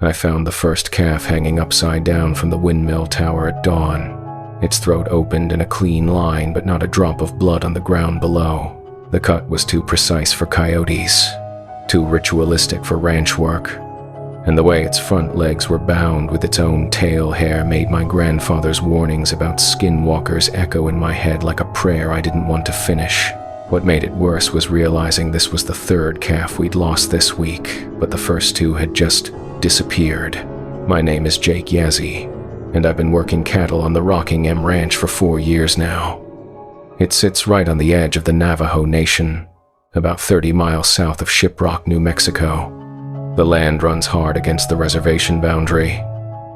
I found the first calf hanging upside down from the windmill tower at dawn. Its throat opened in a clean line, but not a drop of blood on the ground below. The cut was too precise for coyotes, too ritualistic for ranch work, and the way its front legs were bound with its own tail hair made my grandfather's warnings about skinwalkers echo in my head like a prayer I didn't want to finish. What made it worse was realizing this was the third calf we'd lost this week, but the first two had just disappeared. My name is Jake Yazzie, and I've been working cattle on the Rockingham Ranch for 4 years now. It sits right on the edge of the Navajo Nation, about 30 miles south of Shiprock, New Mexico. The land runs hard against the reservation boundary,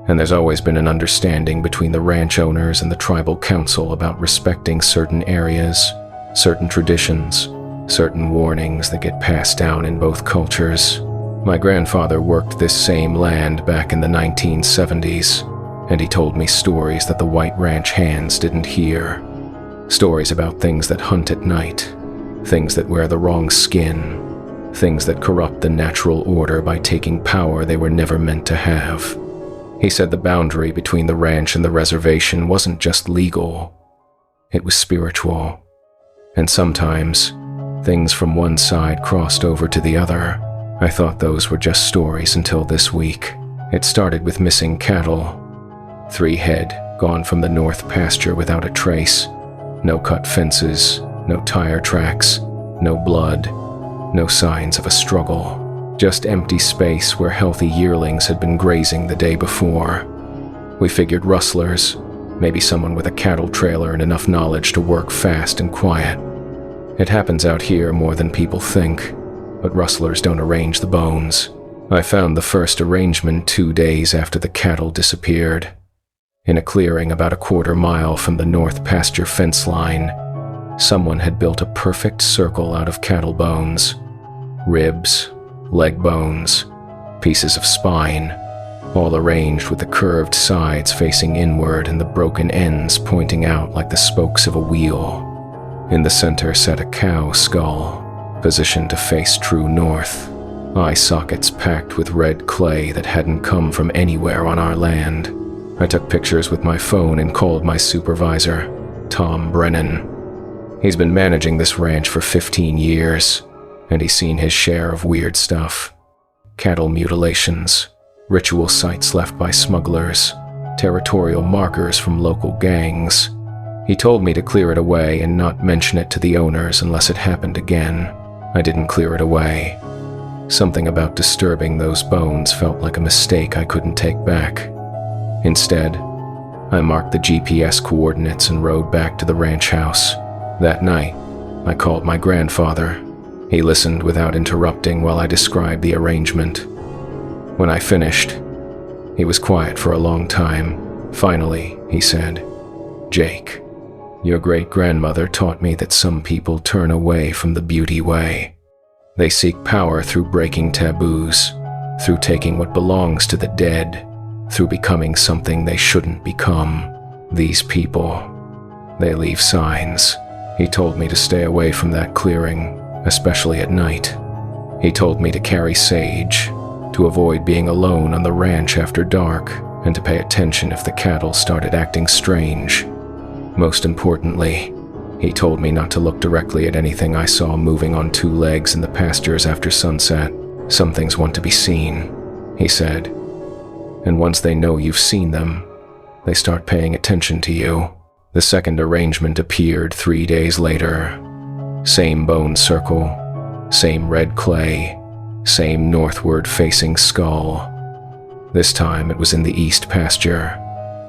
and there's always been an understanding between the ranch owners and the tribal council about respecting certain areas, certain traditions, certain warnings that get passed down in both cultures. My grandfather worked this same land back in the 1970s, and he told me stories that the white ranch hands didn't hear. Stories about things that hunt at night, things that wear the wrong skin, things that corrupt the natural order by taking power they were never meant to have. He said the boundary between the ranch and the reservation wasn't just legal, it was spiritual. And sometimes, things from one side crossed over to the other. I thought those were just stories until this week. It started with missing cattle. 3 head gone from the north pasture without a trace. No cut fences, no tire tracks, no blood, no signs of a struggle. Just empty space where healthy yearlings had been grazing the day before. We figured rustlers, maybe someone with a cattle trailer and enough knowledge to work fast and quiet. It happens out here more than people think, but rustlers don't arrange the bones. I found the first arrangement 2 days after the cattle disappeared. In a clearing about a quarter mile from the north pasture fence line, someone had built a perfect circle out of cattle bones. Ribs, leg bones, pieces of spine, all arranged with the curved sides facing inward and the broken ends pointing out like the spokes of a wheel. In the center sat a cow skull, positioned to face true north, eye sockets packed with red clay that hadn't come from anywhere on our land. I took pictures with my phone and called my supervisor, Tom Brennan. He's been managing this ranch for 15 years, and he's seen his share of weird stuff. Cattle mutilations, ritual sites left by smugglers, territorial markers from local gangs. He told me to clear it away and not mention it to the owners unless it happened again. I didn't clear it away. Something about disturbing those bones felt like a mistake I couldn't take back. Instead, I marked the GPS coordinates and rode back to the ranch house. That night, I called my grandfather. He listened without interrupting while I described the arrangement. When I finished, he was quiet for a long time. Finally, he said, "Jake, your great-grandmother taught me that some people turn away from the beauty way. They seek power through breaking taboos, through taking what belongs to the dead, through becoming something they shouldn't become. These people, they leave signs." He told me to stay away from that clearing, especially at night. He told me to carry sage, to avoid being alone on the ranch after dark, and to pay attention if the cattle started acting strange. Most importantly, he told me not to look directly at anything I saw moving on 2 legs in the pastures after sunset. Some things want to be seen, he said. And once they know you've seen them, they start paying attention to you. The second arrangement appeared 3 days later. Same bone circle, same red clay, same northward-facing skull. This time it was in the east pasture,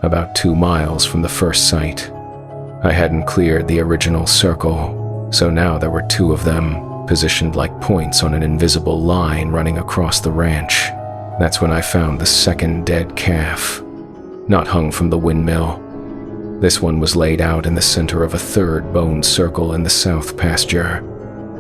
about 2 miles from the first site. I hadn't cleared the original circle, so now there were 2 of them, positioned like points on an invisible line running across the ranch. That's when I found the second dead calf, not hung from the windmill. This one was laid out in the center of a third bone circle in the south pasture.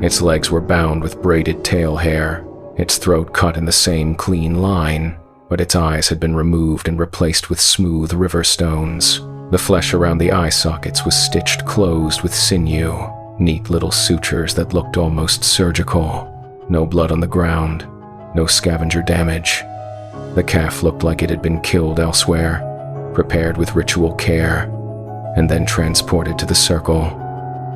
Its legs were bound with braided tail hair, its throat cut in the same clean line, but its eyes had been removed and replaced with smooth river stones. The flesh around the eye sockets was stitched closed with sinew, neat little sutures that looked almost surgical. No blood on the ground, no scavenger damage. The calf looked like it had been killed elsewhere, prepared with ritual care, and then transported to the circle.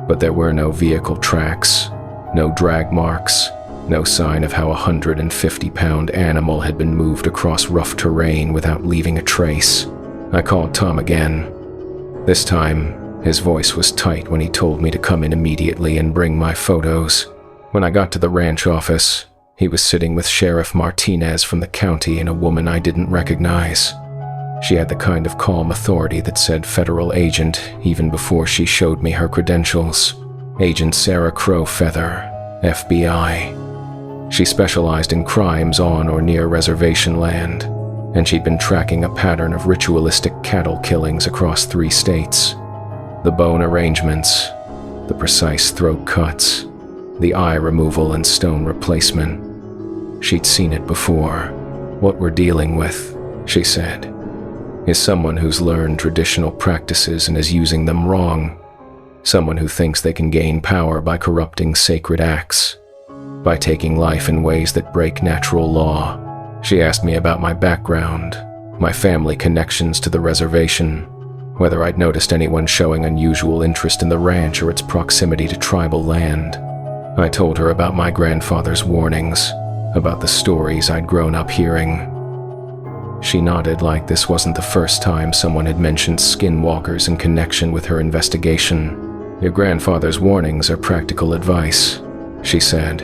But there were no vehicle tracks, no drag marks, no sign of how a 150-pound animal had been moved across rough terrain without leaving a trace. I called Tom again. This time, his voice was tight when he told me to come in immediately and bring my photos. When I got to the ranch office, he was sitting with Sheriff Martinez from the county and a woman I didn't recognize. She had the kind of calm authority that said federal agent even before she showed me her credentials. Agent Sarah Crowfeather, FBI. She specialized in crimes on or near reservation land, and she'd been tracking a pattern of ritualistic cattle killings across 3 states. The bone arrangements, the precise throat cuts, the eye removal and stone replacement. She'd seen it before. What we're dealing with, she said, is someone who's learned traditional practices and is using them wrong. Someone who thinks they can gain power by corrupting sacred acts, by taking life in ways that break natural law. She asked me about my background, my family connections to the reservation, whether I'd noticed anyone showing unusual interest in the ranch or its proximity to tribal land. I told her about my grandfather's warnings, about the stories I'd grown up hearing. She nodded like this wasn't the first time someone had mentioned skinwalkers in connection with her investigation. Your grandfather's warnings are practical advice, she said.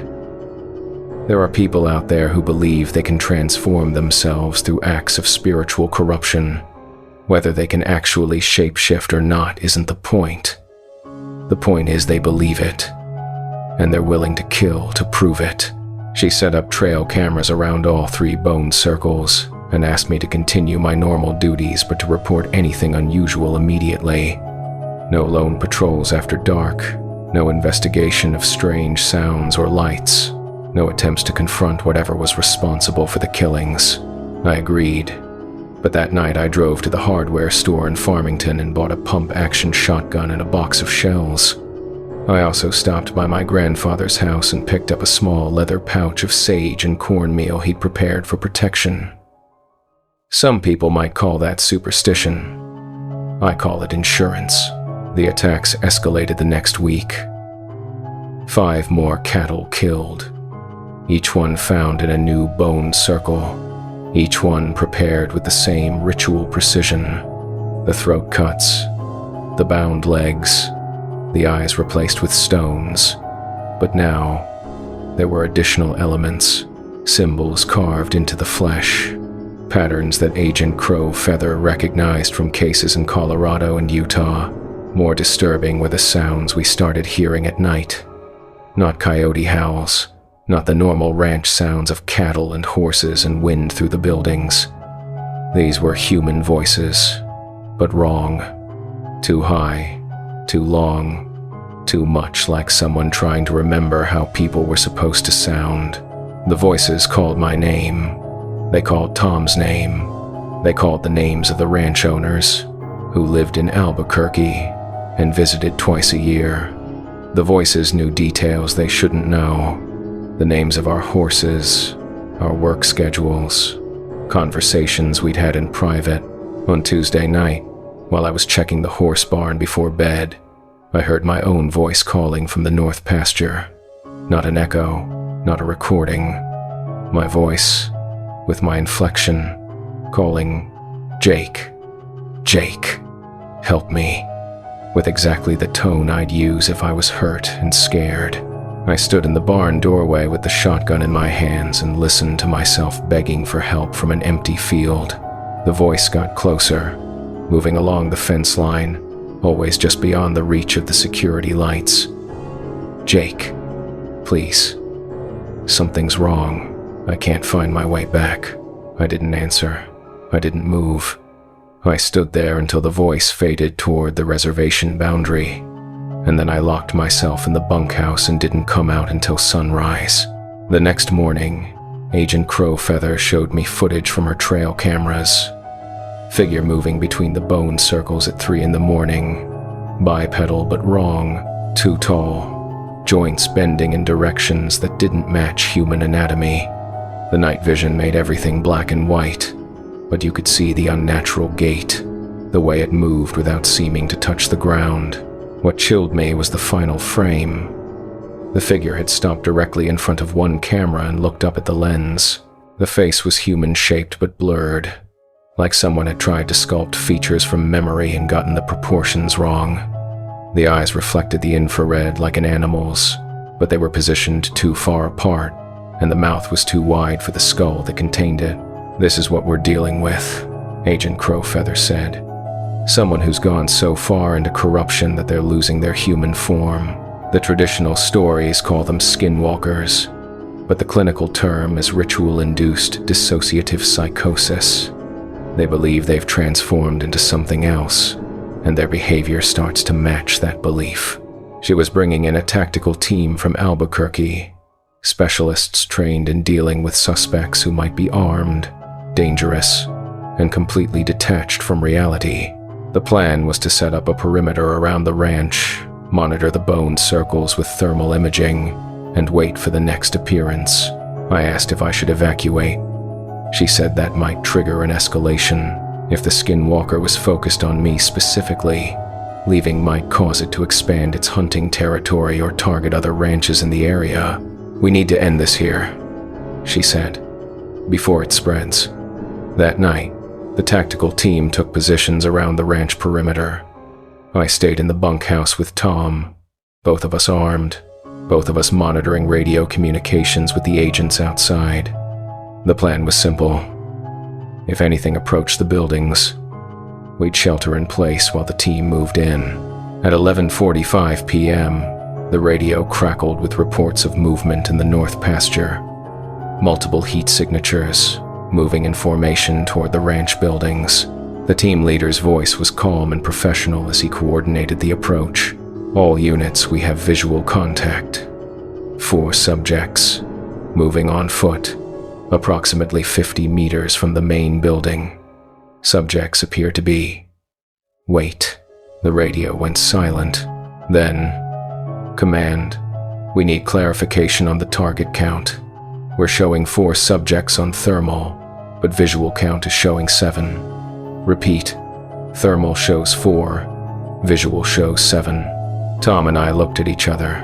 There are people out there who believe they can transform themselves through acts of spiritual corruption. Whether they can actually shapeshift or not isn't the point. The point is they believe it, and they're willing to kill to prove it. She set up trail cameras around all 3 bone circles and asked me to continue my normal duties but to report anything unusual immediately. No lone patrols after dark, no investigation of strange sounds or lights, no attempts to confront whatever was responsible for the killings. I agreed, but that night I drove to the hardware store in Farmington and bought a pump-action shotgun and a box of shells. I also stopped by my grandfather's house and picked up a small leather pouch of sage and cornmeal he'd prepared for protection. Some people might call that superstition. I call it insurance. The attacks escalated the next week. 5 more cattle killed. Each one found in a new bone circle. Each one prepared with the same ritual precision. The throat cuts, the bound legs, the eyes replaced with stones. But now, there were additional elements, symbols carved into the flesh, patterns that Agent Crowfeather recognized from cases in Colorado and Utah. More disturbing were the sounds we started hearing at night. Not coyote howls, not the normal ranch sounds of cattle and horses and wind through the buildings. These were human voices, but wrong. Too high, too long, too much like someone trying to remember how people were supposed to sound. The voices called my name. They called Tom's name. They called the names of the ranch owners, who lived in Albuquerque and visited twice a year. The voices knew details they shouldn't know. The names of our horses, our work schedules, conversations we'd had in private. On Tuesday night, while I was checking the horse barn before bed, I heard my own voice calling from the north pasture. Not an echo, not a recording. My voice, with my inflection, calling, "Jake, Jake, help me," with exactly the tone I'd use if I was hurt and scared. I stood in the barn doorway with the shotgun in my hands and listened to myself begging for help from an empty field. The voice got closer, moving along the fence line, always just beyond the reach of the security lights. "Jake, please. Something's wrong. I can't find my way back." I didn't answer. I didn't move. I stood there until the voice faded toward the reservation boundary, and then I locked myself in the bunkhouse and didn't come out until sunrise. The next morning, Agent Crowfeather showed me footage from her trail cameras. Figure moving between the bone circles at 3 in the morning. Bipedal but wrong, too tall. Joints bending in directions that didn't match human anatomy. The night vision made everything black and white. but you could see the unnatural gait, the way it moved without seeming to touch the ground. What chilled me was the final frame. The figure had stopped directly in front of one camera and looked up at the lens. The face was human-shaped but blurred, like someone had tried to sculpt features from memory and gotten the proportions wrong. The eyes reflected the infrared like an animal's, but they were positioned too far apart, and the mouth was too wide for the skull that contained it. "This is what we're dealing with," Agent Crowfeather said. "Someone who's gone so far into corruption that they're losing their human form. The traditional stories call them skinwalkers, but the clinical term is ritual-induced dissociative psychosis. They believe they've transformed into something else, and their behavior starts to match that belief." She was bringing in a tactical team from Albuquerque, specialists trained in dealing with suspects who might be armed, dangerous, and completely detached from reality. The plan was to set up a perimeter around the ranch, monitor the bone circles with thermal imaging, and wait for the next appearance. I asked if I should evacuate. She said that might trigger an escalation. If the Skinwalker was focused on me specifically, leaving might cause it to expand its hunting territory or target other ranches in the area. "We need to end this here," she said, "before it spreads." That night, the tactical team took positions around the ranch perimeter. I stayed in the bunkhouse with Tom, both of us armed, both of us monitoring radio communications with the agents outside. The plan was simple. If anything approached the buildings, we'd shelter in place while the team moved in. At 11:45 p.m., the radio crackled with reports of movement in the north pasture. Multiple heat signatures, moving in formation toward the ranch buildings. The team leader's voice was calm and professional as he coordinated the approach. "All units, we have visual contact. 4 subjects, moving on foot, approximately 50 meters from the main building. Subjects appear to be..." Wait. The radio went silent. Then, "Command, we need clarification on the target count. We're showing 4 subjects on thermal, but visual count is showing 7. Repeat, thermal shows 4, visual shows 7. Tom and I looked at each other.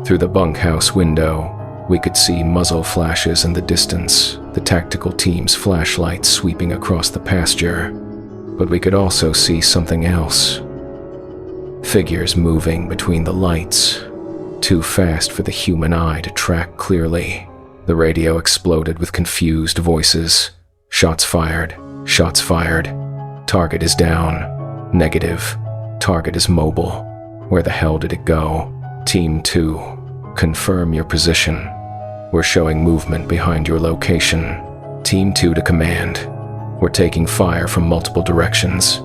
Through the bunkhouse window, we could see muzzle flashes in the distance, the tactical team's flashlights sweeping across the pasture. But we could also see something else. Figures moving between the lights, too fast for the human eye to track clearly. The radio exploded with confused voices. "Shots fired. Shots fired. Target is down. Negative. Target is mobile. Where the hell did it go? Team 2, confirm your position. We're showing movement behind your location. Team 2 to command. We're taking fire from multiple directions.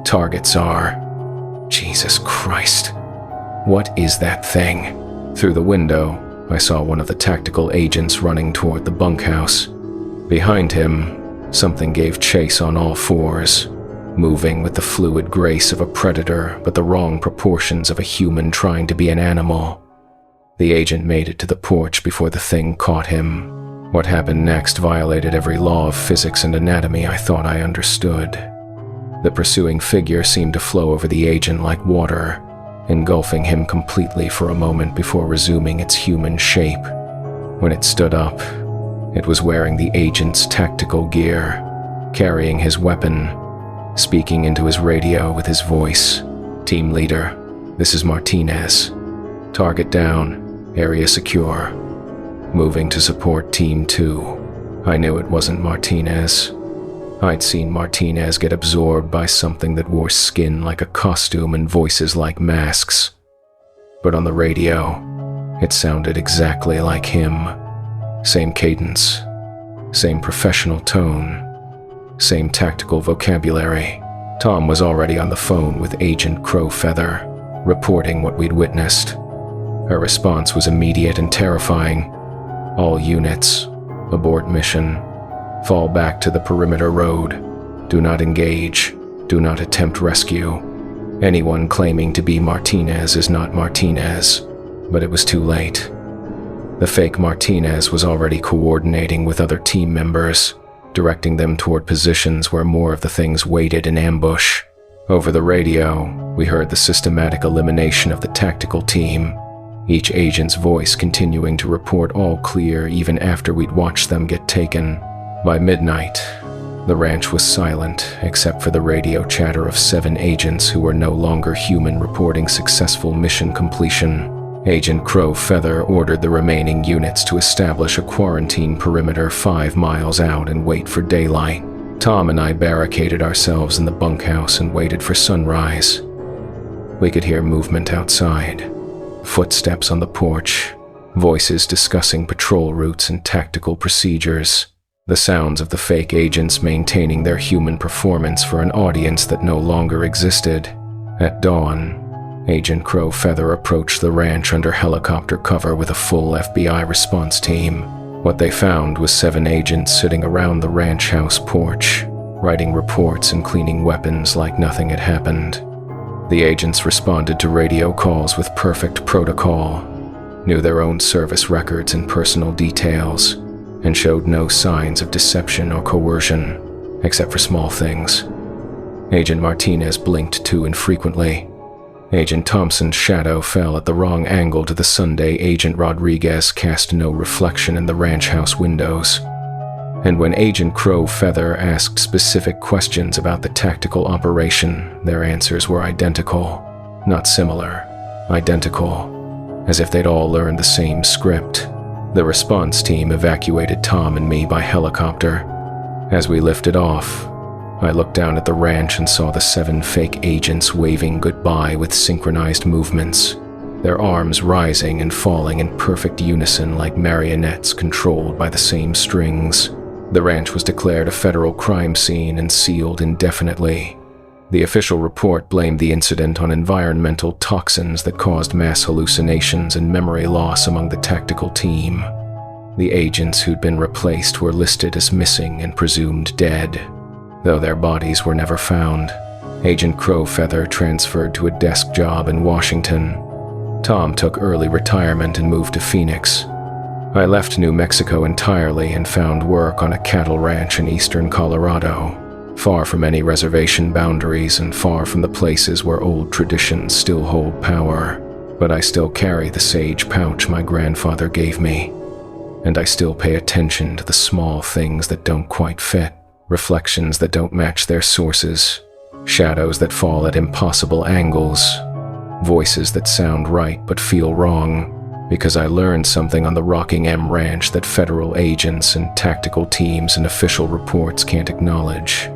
Targets are..." Jesus Christ. What is that thing? Through the window, I saw one of the tactical agents running toward the bunkhouse. Behind him, something gave chase on all 4s, moving with the fluid grace of a predator but the wrong proportions of a human trying to be an animal. The agent made it to the porch before the thing caught him. What happened next violated every law of physics and anatomy I thought I understood. The pursuing figure seemed to flow over the agent like water, engulfing him completely for a moment before resuming its human shape. When it stood up, it was wearing the agent's tactical gear, carrying his weapon, speaking into his radio with his voice. "Team leader, this is Martinez. Target down, area secure. Moving to support Team 2. I knew it wasn't Martinez. I'd seen Martinez get absorbed by something that wore skin like a costume and voices like masks. But on the radio, it sounded exactly like him. Same cadence, same professional tone, same tactical vocabulary. Tom was already on the phone with Agent Crowfeather, reporting what we'd witnessed. Her response was immediate and terrifying. "All units, abort mission. Fall back to the perimeter road. Do not engage. Do not attempt rescue. Anyone claiming to be Martinez is not Martinez." But it was too late. The fake Martinez was already coordinating with other team members, directing them toward positions where more of the things waited in ambush. Over the radio, we heard the systematic elimination of the tactical team, each agent's voice continuing to report all clear even after we'd watched them get taken. By midnight, the ranch was silent except for the radio chatter of 7 agents who were no longer human reporting successful mission completion. Agent Crow Feather ordered the remaining units to establish a quarantine perimeter 5 miles out and wait for daylight. Tom and I barricaded ourselves in the bunkhouse and waited for sunrise. We could hear movement outside, footsteps on the porch, voices discussing patrol routes and tactical procedures, the sounds of the fake agents maintaining their human performance for an audience that no longer existed. At dawn, Agent Crow Feather approached the ranch under helicopter cover with a full FBI response team. What they found was 7 agents sitting around the ranch house porch, writing reports and cleaning weapons like nothing had happened. The agents responded to radio calls with perfect protocol, knew their own service records and personal details, and showed no signs of deception or coercion, except for small things. Agent Martinez blinked too infrequently. Agent Thompson's shadow fell at the wrong angle to the Sunday Agent Rodriguez cast no reflection in the ranch house windows. And when Agent Crow Feather asked specific questions about the tactical operation, their answers were identical. Not similar, identical, as if they'd all learned the same script. The response team evacuated Tom and me by helicopter. As we lifted off, I looked down at the ranch and saw the 7 fake agents waving goodbye with synchronized movements, their arms rising and falling in perfect unison like marionettes controlled by the same strings. The ranch was declared a federal crime scene and sealed indefinitely. The official report blamed the incident on environmental toxins that caused mass hallucinations and memory loss among the tactical team. The agents who'd been replaced were listed as missing and presumed dead, though their bodies were never found. Agent Crow Feather transferred to a desk job in Washington. Tom took early retirement and moved to Phoenix. I left New Mexico entirely and found work on a cattle ranch in eastern Colorado, far from any reservation boundaries and far from the places where old traditions still hold power. But I still carry the sage pouch my grandfather gave me, and I still pay attention to the small things that don't quite fit. Reflections that don't match their sources, shadows that fall at impossible angles, voices that sound right but feel wrong, because I learned something on the Rockingham Ranch that federal agents and tactical teams and official reports can't acknowledge.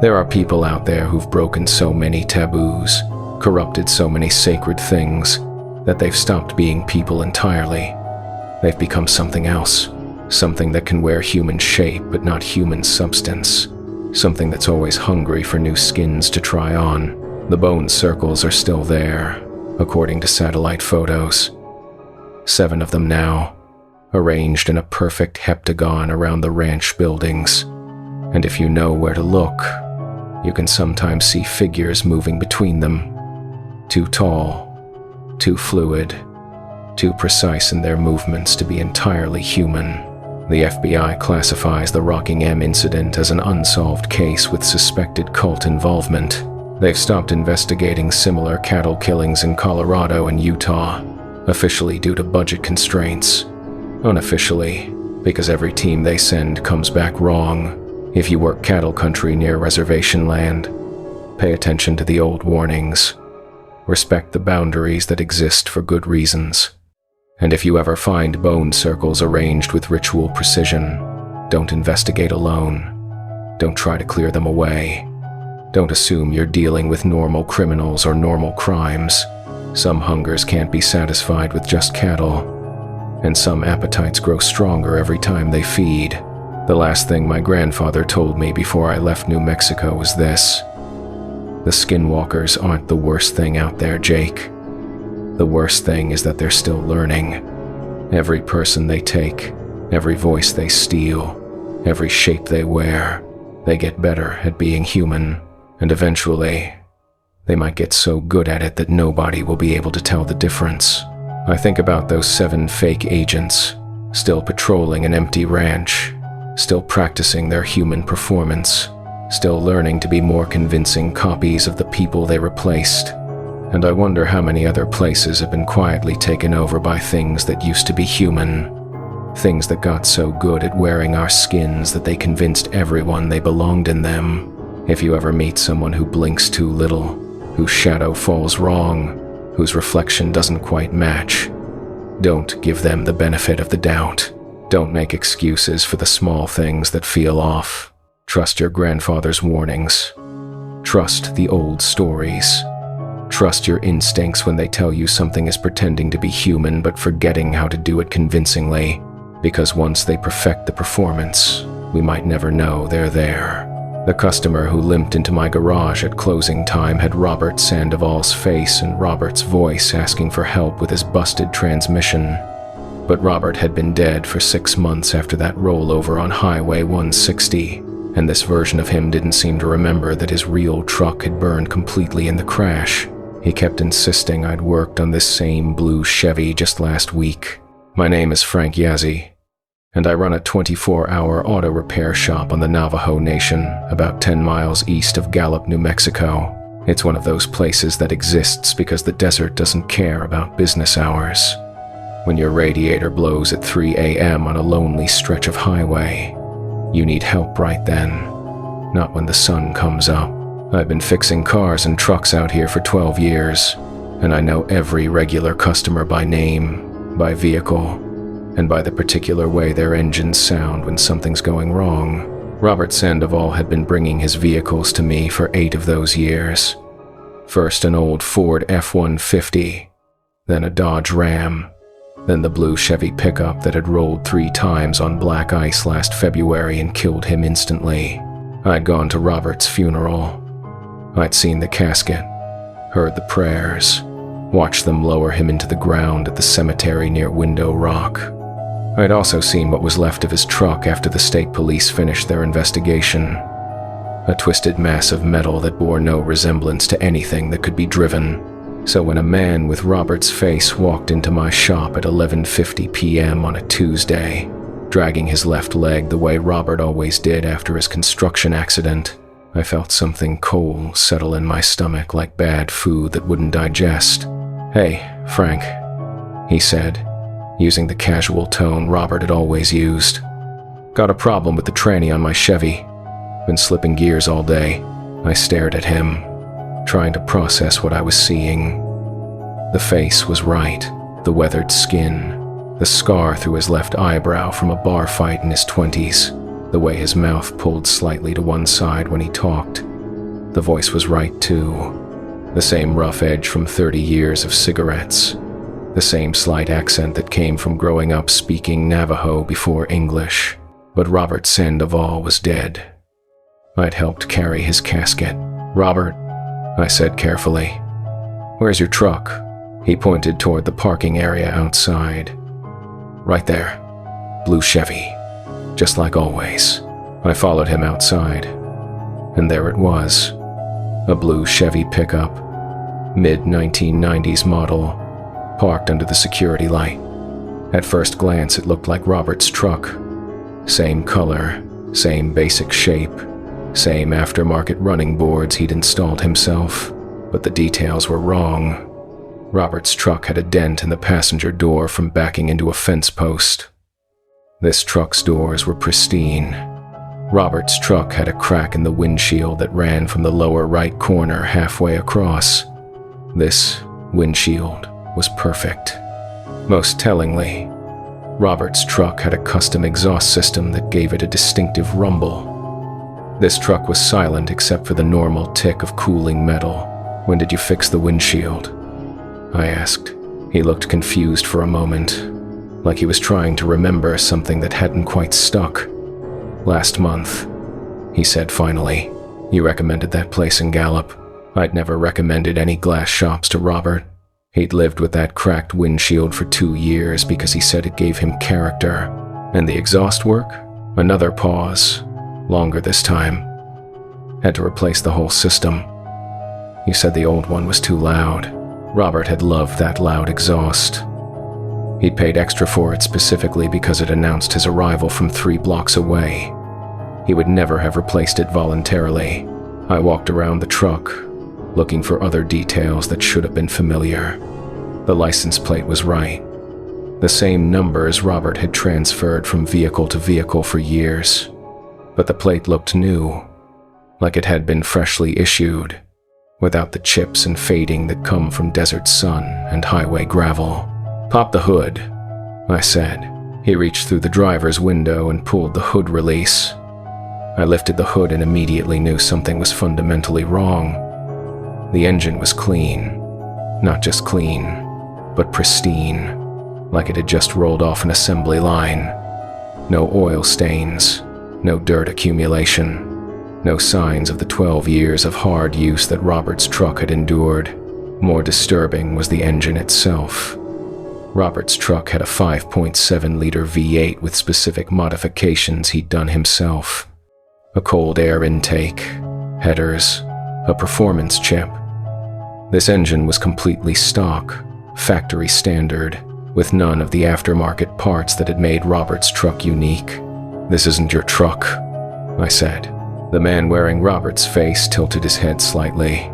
There are people out there who've broken so many taboos, corrupted so many sacred things, that they've stopped being people entirely. They've become something else. Something that can wear human shape but not human substance. Something that's always hungry for new skins to try on. The bone circles are still there, according to satellite photos. 7 of them now, arranged in a perfect heptagon around the ranch buildings. And if you know where to look, you can sometimes see figures moving between them. Too tall, too fluid, too precise in their movements to be entirely human. The FBI classifies the Rockingham incident as an unsolved case with suspected cult involvement. They've stopped investigating similar cattle killings in Colorado and Utah, officially due to budget constraints. Unofficially, because every team they send comes back wrong. If you work cattle country near reservation land, pay attention to the old warnings. Respect the boundaries that exist for good reasons. And if you ever find bone circles arranged with ritual precision, don't investigate alone. Don't try to clear them away. Don't assume you're dealing with normal criminals or normal crimes. Some hungers can't be satisfied with just cattle, and some appetites grow stronger every time they feed. The last thing my grandfather told me before I left New Mexico was this: the Skinwalkers aren't the worst thing out there, Jake. The worst thing is that they're still learning. Every person they take, every voice they steal, every shape they wear, they get better at being human, and eventually, they might get so good at it that nobody will be able to tell the difference. I think about those 7 fake agents, still patrolling an empty ranch, still practicing their human performance, still learning to be more convincing copies of the people they replaced. And I wonder how many other places have been quietly taken over by things that used to be human. Things that got so good at wearing our skins that they convinced everyone they belonged in them. If you ever meet someone who blinks too little, whose shadow falls wrong, whose reflection doesn't quite match, don't give them the benefit of the doubt. Don't make excuses for the small things that feel off. Trust your grandfather's warnings. Trust the old stories. Trust your instincts when they tell you something is pretending to be human but forgetting how to do it convincingly, because once they perfect the performance, we might never know they're there. The customer who limped into my garage at closing time had Robert Sandoval's face and Robert's voice asking for help with his busted transmission. But Robert had been dead for 6 months after that rollover on Highway 160, and this version of him didn't seem to remember that his real truck had burned completely in the crash. He kept insisting I'd worked on this same blue Chevy just last week. My name is Frank Yazzie, and I run a 24-hour auto repair shop on the Navajo Nation, about 10 miles east of Gallup, New Mexico. It's one of those places that exists because the desert doesn't care about business hours. When your radiator blows at 3 a.m. on a lonely stretch of highway, you need help right then, not when the sun comes up. I've been fixing cars and trucks out here for 12 years, and I know every regular customer by name, by vehicle, and by the particular way their engines sound when something's going wrong. Robert Sandoval had been bringing his vehicles to me for 8 of those years. First an old Ford F-150, then a Dodge Ram, then the blue Chevy pickup that had rolled 3 times on black ice last February and killed him instantly. I'd gone to Robert's funeral. I'd seen the casket, heard the prayers, watched them lower him into the ground at the cemetery near Window Rock. I'd also seen what was left of his truck after the state police finished their investigation. A twisted mass of metal that bore no resemblance to anything that could be driven. So when a man with Robert's face walked into my shop at 11:50 p.m. on a Tuesday, dragging his left leg the way Robert always did after his construction accident, I felt something cold settle in my stomach like bad food that wouldn't digest. "Hey, Frank," he said, using the casual tone Robert had always used. "Got a problem with the tranny on my Chevy. Been slipping gears all day." I stared at him, trying to process what I was seeing. The face was right, the weathered skin, the scar through his left eyebrow from a bar fight in his 20s, the way his mouth pulled slightly to one side when he talked. The voice was right too, the same rough edge from 30 years of cigarettes, the same slight accent that came from growing up speaking Navajo before English. But Robert Sandoval was dead. I'd helped carry his casket. "Robert," I said carefully, "where's your truck?" He pointed toward the parking area outside. "Right there. Blue Chevy. Just like always." I followed him outside, and there it was. A blue Chevy pickup, mid-1990s model, parked under the security light. At first glance, it looked like Robert's truck. Same color, same basic shape, same aftermarket running boards he'd installed himself, but the details were wrong. Robert's truck had a dent in the passenger door from backing into a fence post. This truck's doors were pristine. Robert's truck had a crack in the windshield that ran from the lower right corner halfway across. This windshield was perfect. Most tellingly, Robert's truck had a custom exhaust system that gave it a distinctive rumble. This truck was silent except for the normal tick of cooling metal. "When did you fix the windshield?" I asked. He looked confused for a moment, like he was trying to remember something that hadn't quite stuck. "Last month," he said finally. "You recommended that place in Gallup." I'd never recommended any glass shops to Robert. He'd lived with that cracked windshield for 2 years because he said it gave him character. And the exhaust work? Another pause. Longer this time. Had to replace the whole system. He said the old one was too loud. Robert had loved that loud exhaust. He'd paid extra for it specifically because it announced his arrival from 3 blocks away. He would never have replaced it voluntarily. I walked around the truck, looking for other details that should have been familiar. The license plate was right. The same numbers Robert had transferred from vehicle to vehicle for years. But the plate looked new, like it had been freshly issued, without the chips and fading that come from desert sun and highway gravel. "Pop the hood," I said. He reached through the driver's window and pulled the hood release. I lifted the hood and immediately knew something was fundamentally wrong. The engine was clean. Not just clean, but pristine, like it had just rolled off an assembly line. No oil stains, no dirt accumulation, no signs of the 12 years of hard use that Robert's truck had endured. More disturbing was the engine itself. Robert's truck had a 5.7-liter V8 with specific modifications he'd done himself. A cold air intake, headers, a performance chip. This engine was completely stock, factory standard, with none of the aftermarket parts that had made Robert's truck unique. "This isn't your truck," I said. The man wearing Robert's face tilted his head slightly,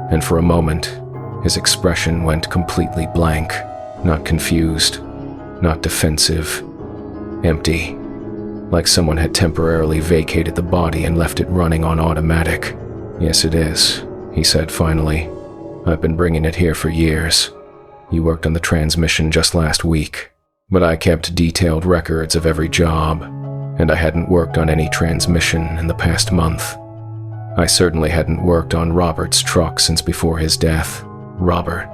and for a moment, his expression went completely blank. Not confused, not defensive, empty, like someone had temporarily vacated the body and left it running on automatic. "Yes, it is," he said finally. "I've been bringing it here for years. You worked on the transmission just last week, but I kept detailed records of every job, and I hadn't worked on any transmission in the past month. I certainly hadn't worked on Robert's truck since before his death." "Robert,"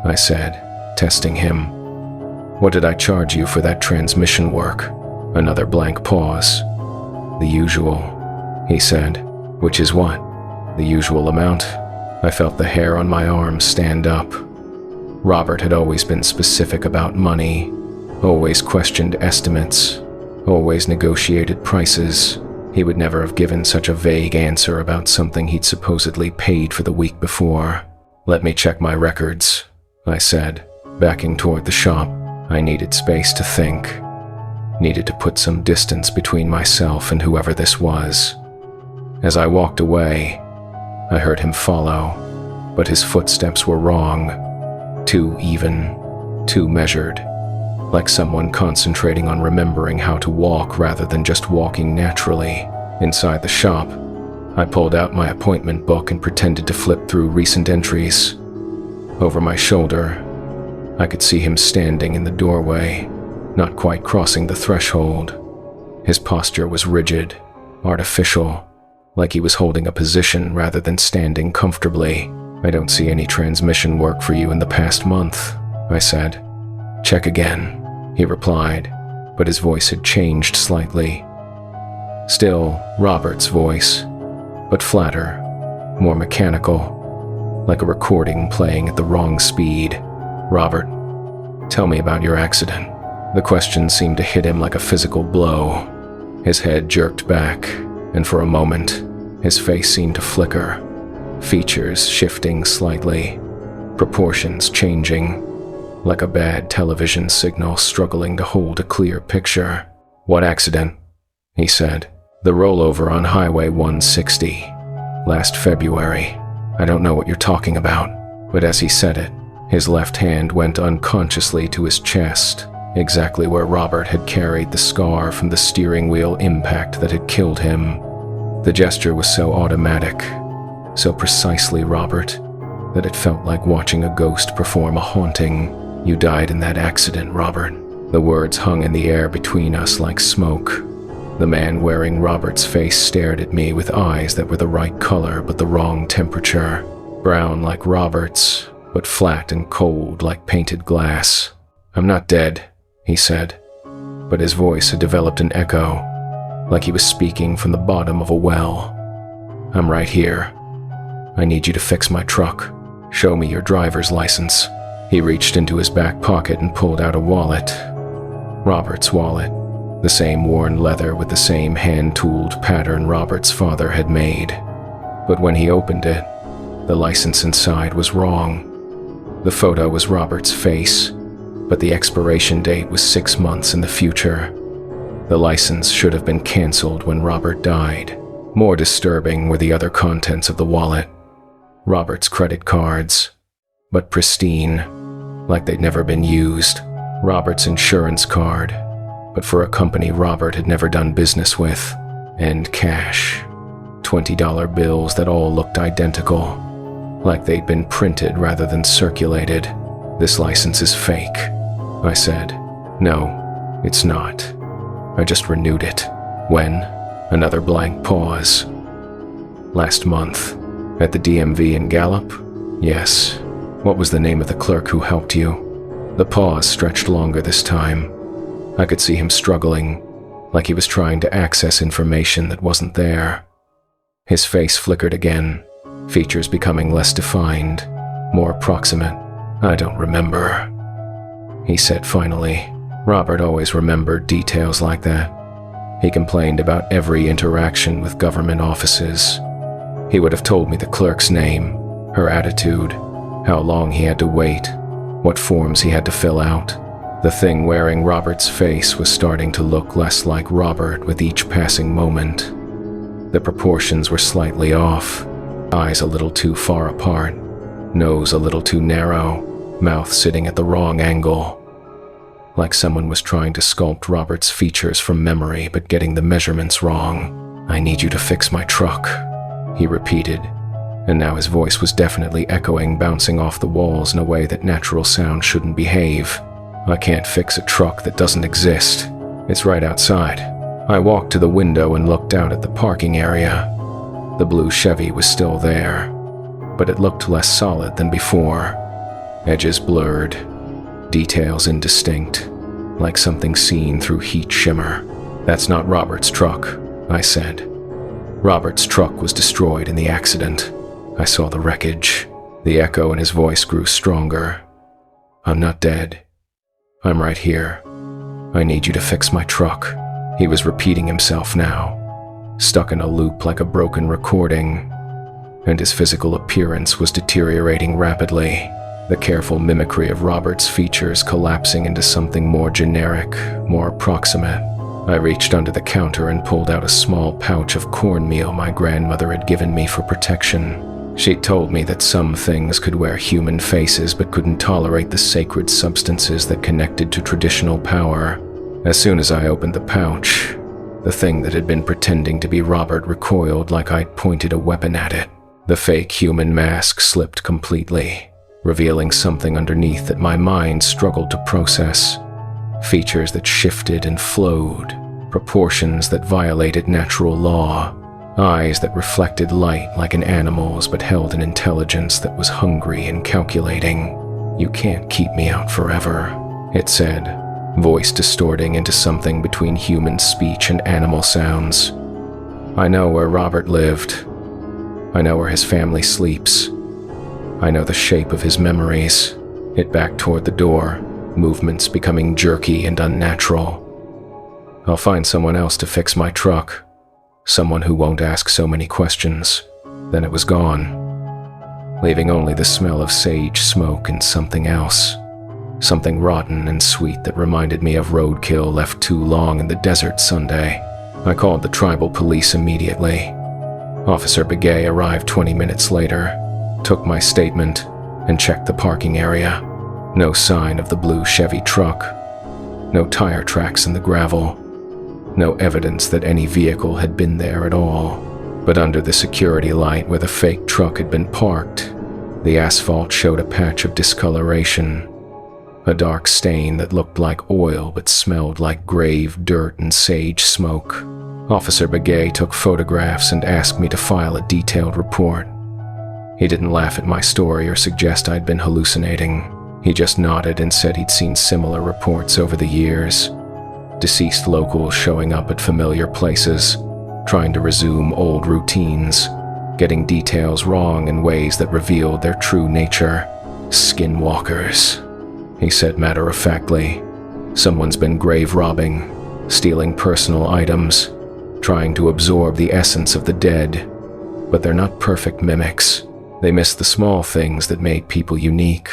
I said, testing him. "What did I charge you for that transmission work?" Another blank pause. "The usual," he said. "Which is what?" "The usual amount." I felt the hair on my arms stand up. Robert had always been specific about money, always questioned estimates, always negotiated prices. He would never have given such a vague answer about something he'd supposedly paid for the week before. "Let me check my records," I said, backing toward the shop. I needed space to think. Needed to put some distance between myself and whoever this was. As I walked away, I heard him follow, but his footsteps were wrong. Too even, too measured, like someone concentrating on remembering how to walk rather than just walking naturally. Inside the shop, I pulled out my appointment book and pretended to flip through recent entries. Over my shoulder, I could see him standing in the doorway, not quite crossing the threshold. His posture was rigid, artificial, like he was holding a position rather than standing comfortably. "I don't see any transmission work for you in the past month," I said. "Check again," he replied, but his voice had changed slightly. Still Robert's voice, but flatter, more mechanical, like a recording playing at the wrong speed. "Robert, tell me about your accident." The question seemed to hit him like a physical blow. His head jerked back, and for a moment, his face seemed to flicker, features shifting slightly, proportions changing, like a bad television signal struggling to hold a clear picture. "What accident?" he said. "The rollover on Highway 160, last February. I don't know what you're talking about." But as he said it, his left hand went unconsciously to his chest, exactly where Robert had carried the scar from the steering wheel impact that had killed him. The gesture was so automatic, so precisely Robert, that it felt like watching a ghost perform a haunting. "You died in that accident, Robert." The words hung in the air between us like smoke. The man wearing Robert's face stared at me with eyes that were the right color but the wrong temperature. Brown like Robert's, but flat and cold like painted glass. "I'm not dead," he said, but his voice had developed an echo, like he was speaking from the bottom of a well. "I'm right here. I need you to fix my truck. Show me your driver's license." He reached into his back pocket and pulled out a wallet. Robert's wallet, the same worn leather with the same hand-tooled pattern Robert's father had made. But when he opened it, the license inside was wrong. The photo was Robert's face, but the expiration date was 6 months in the future. The license should have been canceled when Robert died. More disturbing were the other contents of the wallet. Robert's credit cards, but pristine, like they'd never been used. Robert's insurance card, but for a company Robert had never done business with. And cash. $20 bills that all looked identical, like they'd been printed rather than circulated. "This license is fake," I said. "No, it's not. I just renewed it." "When?" Another blank pause. "Last month. At the DMV in Gallup?" "Yes." "What was the name of the clerk who helped you?" The pause stretched longer this time. I could see him struggling, like he was trying to access information that wasn't there. His face flickered again, features becoming less defined, more approximate. "I don't remember," he said finally. Robert always remembered details like that. He complained about every interaction with government offices. He would have told me the clerk's name, her attitude, how long he had to wait, what forms he had to fill out. The thing wearing Robert's face was starting to look less like Robert with each passing moment. The proportions were slightly off, eyes a little too far apart, nose a little too narrow, mouth sitting at the wrong angle. Like someone was trying to sculpt Robert's features from memory but getting the measurements wrong. "I need you to fix my truck," he repeated, and now his voice was definitely echoing, bouncing off the walls in a way that natural sound shouldn't behave. "I can't fix a truck that doesn't exist. It's right outside." I walked to the window and looked out at the parking area. The blue Chevy was still there, but it looked less solid than before. Edges blurred, details indistinct, like something seen through heat shimmer. "That's not Robert's truck," I said. "Robert's truck was destroyed in the accident. I saw the wreckage." The echo in his voice grew stronger. "I'm not dead. I'm right here. I need you to fix my truck." He was repeating himself now, stuck in a loop like a broken recording, and his physical appearance was deteriorating rapidly, the careful mimicry of Robert's features collapsing into something more generic, more approximate. I reached under the counter and pulled out a small pouch of cornmeal my grandmother had given me for protection. She'd told me that some things could wear human faces but couldn't tolerate the sacred substances that connected to traditional power. As soon as I opened the pouch, the thing that had been pretending to be Robert recoiled like I'd pointed a weapon at it. The fake human mask slipped completely, revealing something underneath that my mind struggled to process. Features that shifted and flowed, proportions that violated natural law, eyes that reflected light like an animal's but held an intelligence that was hungry and calculating. "You can't keep me out forever," it said, voice distorting into something between human speech and animal sounds. "I know where Robert lived. I know where his family sleeps. I know the shape of his memories." It backed toward the door, movements becoming jerky and unnatural. "I'll find someone else to fix my truck. Someone who won't ask so many questions." Then it was gone, leaving only the smell of sage smoke and something else. Something rotten and sweet that reminded me of roadkill left too long in the desert Sunday. I called the tribal police immediately. Officer Begay arrived 20 minutes later, took my statement, and checked the parking area. No sign of the blue Chevy truck. No tire tracks in the gravel. No evidence that any vehicle had been there at all. But under the security light where the fake truck had been parked, the asphalt showed a patch of discoloration. A dark stain that looked like oil but smelled like grave dirt and sage smoke. Officer Begay took photographs and asked me to file a detailed report. He didn't laugh at my story or suggest I'd been hallucinating. He just nodded and said he'd seen similar reports over the years. Deceased locals showing up at familiar places, trying to resume old routines, getting details wrong in ways that revealed their true nature. "Skinwalkers," he said matter-of-factly. "Someone's been grave robbing, stealing personal items, trying to absorb the essence of the dead. But they're not perfect mimics. They miss the small things that made people unique."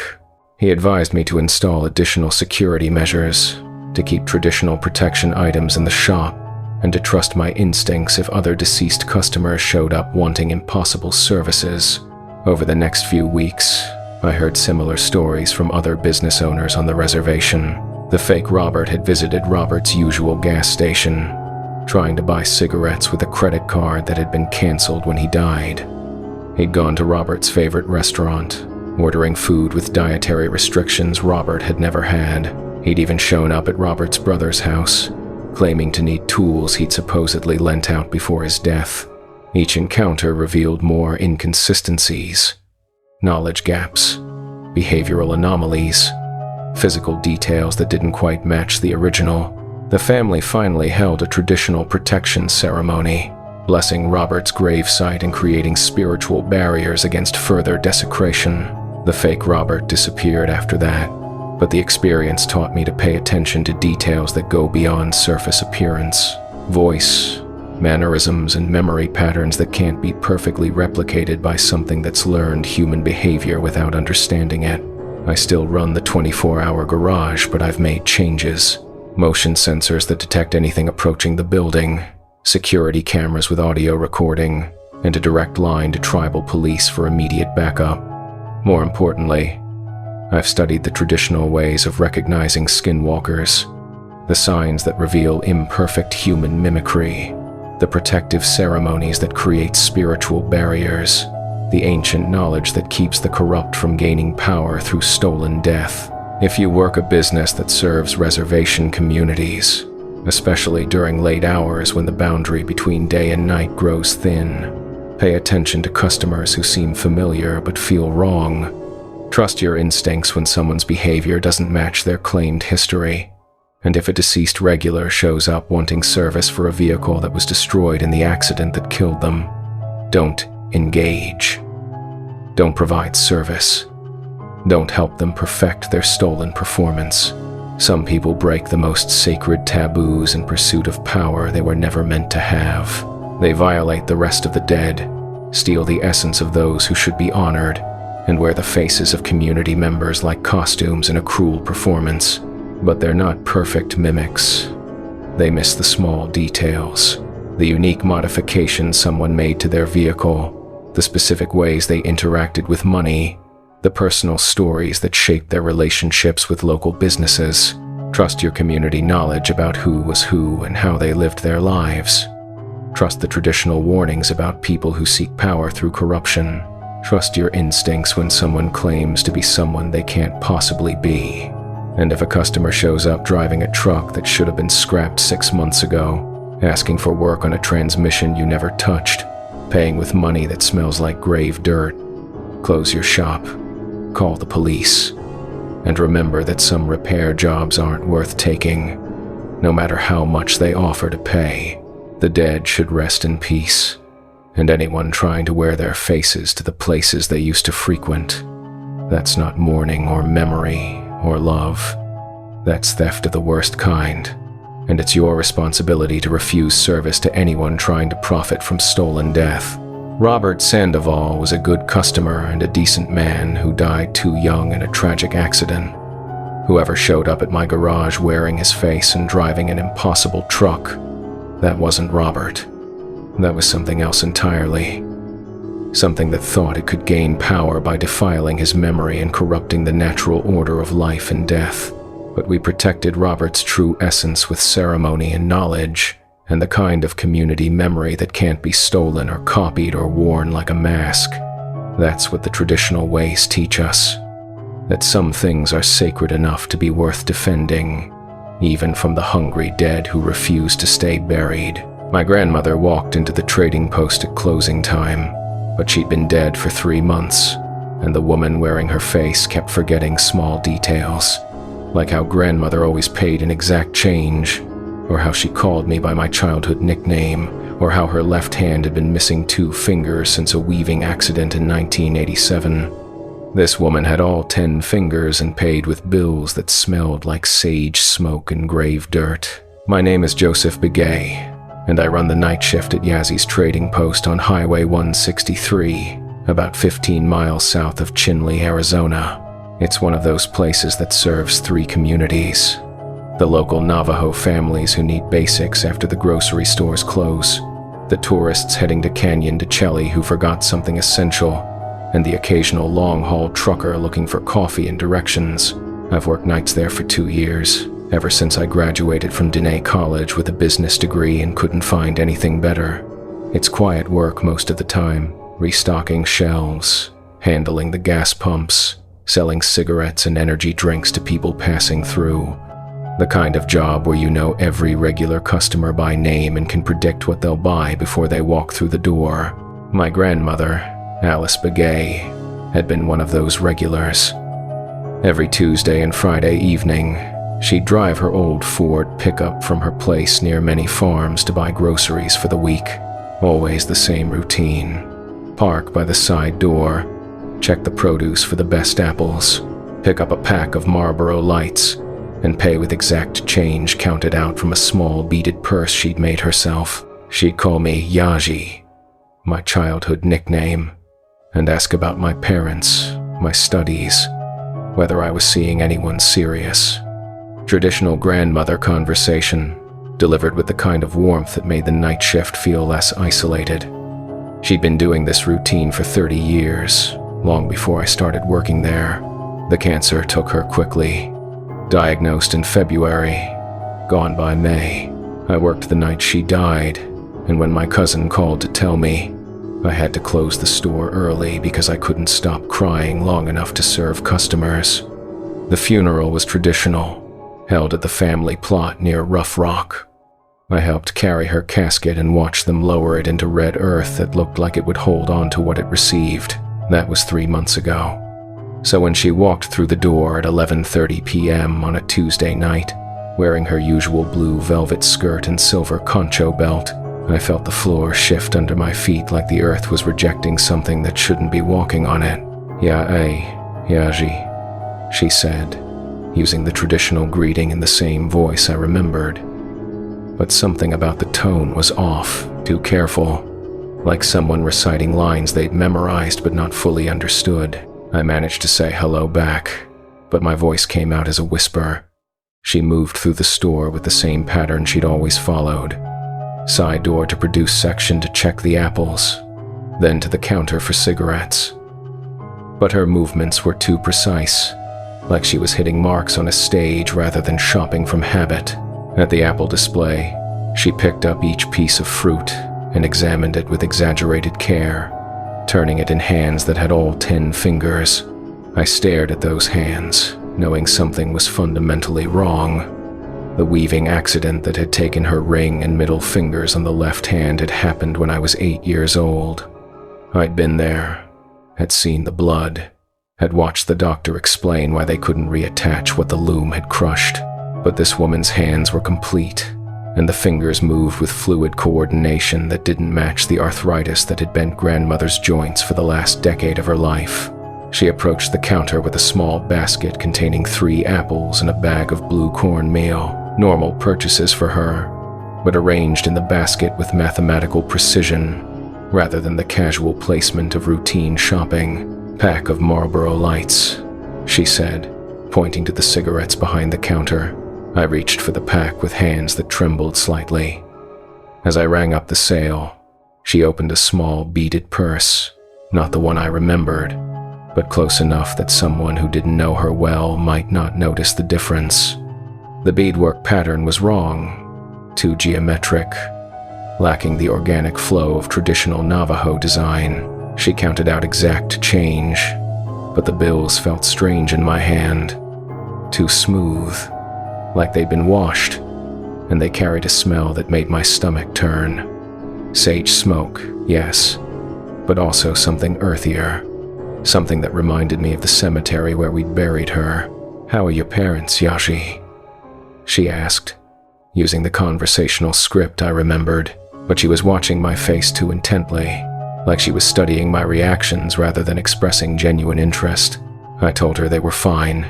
He advised me to install additional security measures, to keep traditional protection items in the shop, and to trust my instincts if other deceased customers showed up wanting impossible services. Over the next few weeks, I heard similar stories from other business owners on the reservation. The fake Robert had visited Robert's usual gas station, trying to buy cigarettes with a credit card that had been canceled when he died. He'd gone to Robert's favorite restaurant, ordering food with dietary restrictions Robert had never had. He'd even shown up at Robert's brother's house, claiming to need tools he'd supposedly lent out before his death. Each encounter revealed more inconsistencies, knowledge gaps, behavioral anomalies, physical details that didn't quite match the original. The family finally held a traditional protection ceremony, blessing Robert's gravesite and creating spiritual barriers against further desecration. The fake Robert disappeared after that, but the experience taught me to pay attention to details that go beyond surface appearance. Voice, mannerisms, and memory patterns that can't be perfectly replicated by something that's learned human behavior without understanding it. I still run the 24-hour garage, but I've made changes. Motion sensors that detect anything approaching the building, security cameras with audio recording, and a direct line to tribal police for immediate backup. More importantly, I've studied the traditional ways of recognizing skinwalkers, the signs that reveal imperfect human mimicry, the protective ceremonies that create spiritual barriers, the ancient knowledge that keeps the corrupt from gaining power through stolen death. If you work a business that serves reservation communities, especially during late hours when the boundary between day and night grows thin, pay attention to customers who seem familiar but feel wrong. Trust your instincts when someone's behavior doesn't match their claimed history. And if a deceased regular shows up wanting service for a vehicle that was destroyed in the accident that killed them, don't engage. Don't provide service. Don't help them perfect their stolen performance. Some people break the most sacred taboos in pursuit of power they were never meant to have. They violate the rest of the dead, steal the essence of those who should be honored, and wear the faces of community members like costumes in a cruel performance. But they're not perfect mimics. They miss the small details, the unique modifications someone made to their vehicle, the specific ways they interacted with money, the personal stories that shaped their relationships with local businesses. Trust your community knowledge about who was who and how they lived their lives. Trust the traditional warnings about people who seek power through corruption. Trust your instincts when someone claims to be someone they can't possibly be. And if a customer shows up driving a truck that should have been scrapped 6 months ago, asking for work on a transmission you never touched, paying with money that smells like grave dirt, close your shop, call the police, and remember that some repair jobs aren't worth taking, no matter how much they offer to pay. The dead should rest in peace, and anyone trying to wear their faces to the places they used to frequent, that's not mourning or memory or love. That's theft of the worst kind, and it's your responsibility to refuse service to anyone trying to profit from stolen death. Robert Sandoval was a good customer and a decent man who died too young in a tragic accident. Whoever showed up at my garage wearing his face and driving an impossible truck, that wasn't Robert. That was something else entirely. Something that thought it could gain power by defiling his memory and corrupting the natural order of life and death. But we protected Robert's true essence with ceremony and knowledge, and the kind of community memory that can't be stolen or copied or worn like a mask. That's what the traditional ways teach us. That some things are sacred enough to be worth defending, even from the hungry dead who refuse to stay buried. My grandmother walked into the trading post at closing time, but she'd been dead for 3 months, and the woman wearing her face kept forgetting small details, like how grandmother always paid in exact change, or how she called me by my childhood nickname, or how her left hand had been missing 2 fingers since a weaving accident in 1987. This woman had all 10 fingers and paid with bills that smelled like sage smoke and grave dirt. My name is Joseph Begay, and I run the night shift at Yazzy's trading post on Highway 163, about 15 miles south of Chinle, Arizona. It's one of those places that serves 3 communities. The local Navajo families who need basics after the grocery stores close, the tourists heading to Canyon de Chelly who forgot something essential, and the occasional long-haul trucker looking for coffee and directions. I've worked nights there for 2 years, ever since I graduated from Diné College with a business degree and couldn't find anything better. It's quiet work most of the time, restocking shelves, handling the gas pumps, selling cigarettes and energy drinks to people passing through. The kind of job where you know every regular customer by name and can predict what they'll buy before they walk through the door. My grandmother, Alice Begay, had been one of those regulars. Every Tuesday and Friday evening, she'd drive her old Ford pickup from her place near many farms to buy groceries for the week. Always the same routine. Park by the side door, check the produce for the best apples, pick up a pack of Marlboro Lights, and pay with exact change counted out from a small beaded purse she'd made herself. She'd call me Yaji, my childhood nickname, and ask about my parents, my studies, whether I was seeing anyone serious. Traditional grandmother conversation, delivered with the kind of warmth that made the night shift feel less isolated. She'd been doing this routine for 30 years, long before I started working there. The cancer took her quickly. Diagnosed in February, gone by May. I worked the night she died, and when my cousin called to tell me, I had to close the store early because I couldn't stop crying long enough to serve customers. The funeral was traditional, held at the family plot near Rough Rock. I helped carry her casket and watch them lower it into red earth that looked like it would hold on to what it received. That was 3 months ago. So when she walked through the door at 11:30 p.m. on a Tuesday night, wearing her usual blue velvet skirt and silver concho belt, I felt the floor shift under my feet like the earth was rejecting something that shouldn't be walking on it. Yaji, she said, using the traditional greeting in the same voice I remembered. But something about the tone was off, too careful, like someone reciting lines they'd memorized but not fully understood. I managed to say hello back, but my voice came out as a whisper. She moved through the store with the same pattern she'd always followed. Side door to produce section to check the apples, then to the counter for cigarettes. But her movements were too precise, like she was hitting marks on a stage rather than shopping from habit. At the apple display, she picked up each piece of fruit and examined it with exaggerated care, turning it in hands that had all 10 fingers. I stared at those hands, knowing something was fundamentally wrong. The weaving accident that had taken her ring and middle fingers on the left hand had happened when I was 8 years old. I'd been there, had seen the blood, had watched the doctor explain why they couldn't reattach what the loom had crushed. But this woman's hands were complete, and the fingers moved with fluid coordination that didn't match the arthritis that had bent grandmother's joints for the last decade of her life. She approached the counter with a small basket containing 3 apples and a bag of blue cornmeal, normal purchases for her, but arranged in the basket with mathematical precision, rather than the casual placement of routine shopping. "Pack of Marlboro Lights," she said, pointing to the cigarettes behind the counter. I reached for the pack with hands that trembled slightly. As I rang up the sale, she opened a small beaded purse, not the one I remembered, but close enough that someone who didn't know her well might not notice the difference. The beadwork pattern was wrong, too geometric, lacking the organic flow of traditional Navajo design. She counted out exact change, but the bills felt strange in my hand, too smooth, like they'd been washed, and they carried a smell that made my stomach turn. Sage smoke, yes, but also something earthier, something that reminded me of the cemetery where we'd buried her. "How are your parents, Yashi?" she asked, using the conversational script I remembered, but she was watching my face too intently, like she was studying my reactions rather than expressing genuine interest. I told her they were fine,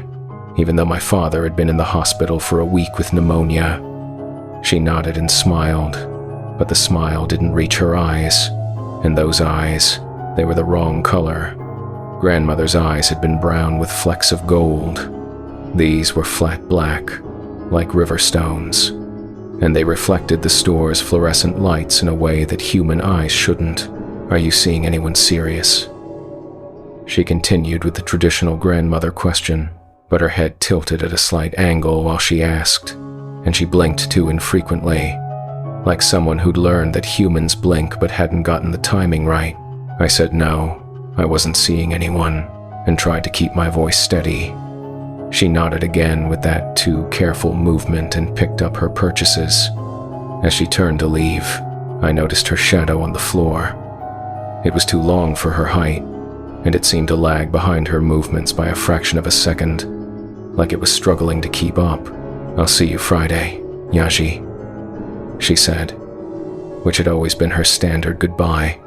even though my father had been in the hospital for a week with pneumonia. She nodded and smiled, but the smile didn't reach her eyes, and those eyes, they were the wrong color, Grandmother's eyes had been brown with flecks of gold. These were flat black, like river stones, and they reflected the store's fluorescent lights in a way that human eyes shouldn't. "Are you seeing anyone serious?" She continued with the traditional grandmother question, but her head tilted at a slight angle while she asked, and she blinked too infrequently, like someone who'd learned that humans blink but hadn't gotten the timing right. I said no, I wasn't seeing anyone, and tried to keep my voice steady. She nodded again with that too careful movement and picked up her purchases. As she turned to leave, I noticed her shadow on the floor. It was too long for her height, and it seemed to lag behind her movements by a fraction of a second, like it was struggling to keep up. "I'll see you Friday, Yaji," she said, which had always been her standard goodbye.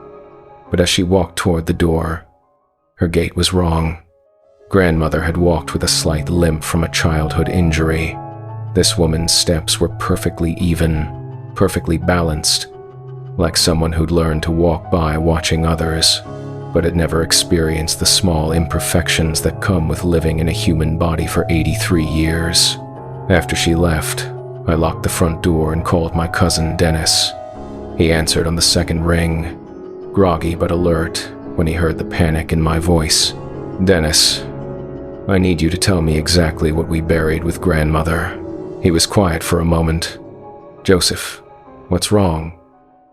But as she walked toward the door, her gait was wrong. Grandmother had walked with a slight limp from a childhood injury. This woman's steps were perfectly even, perfectly balanced, like someone who'd learned to walk by watching others, but had never experienced the small imperfections that come with living in a human body for 83 years. After she left, I locked the front door and called my cousin Dennis. He answered on the second ring, groggy but alert when he heard the panic in my voice. "Dennis, I need you to tell me exactly what we buried with Grandmother." He was quiet for a moment. "Joseph, what's wrong?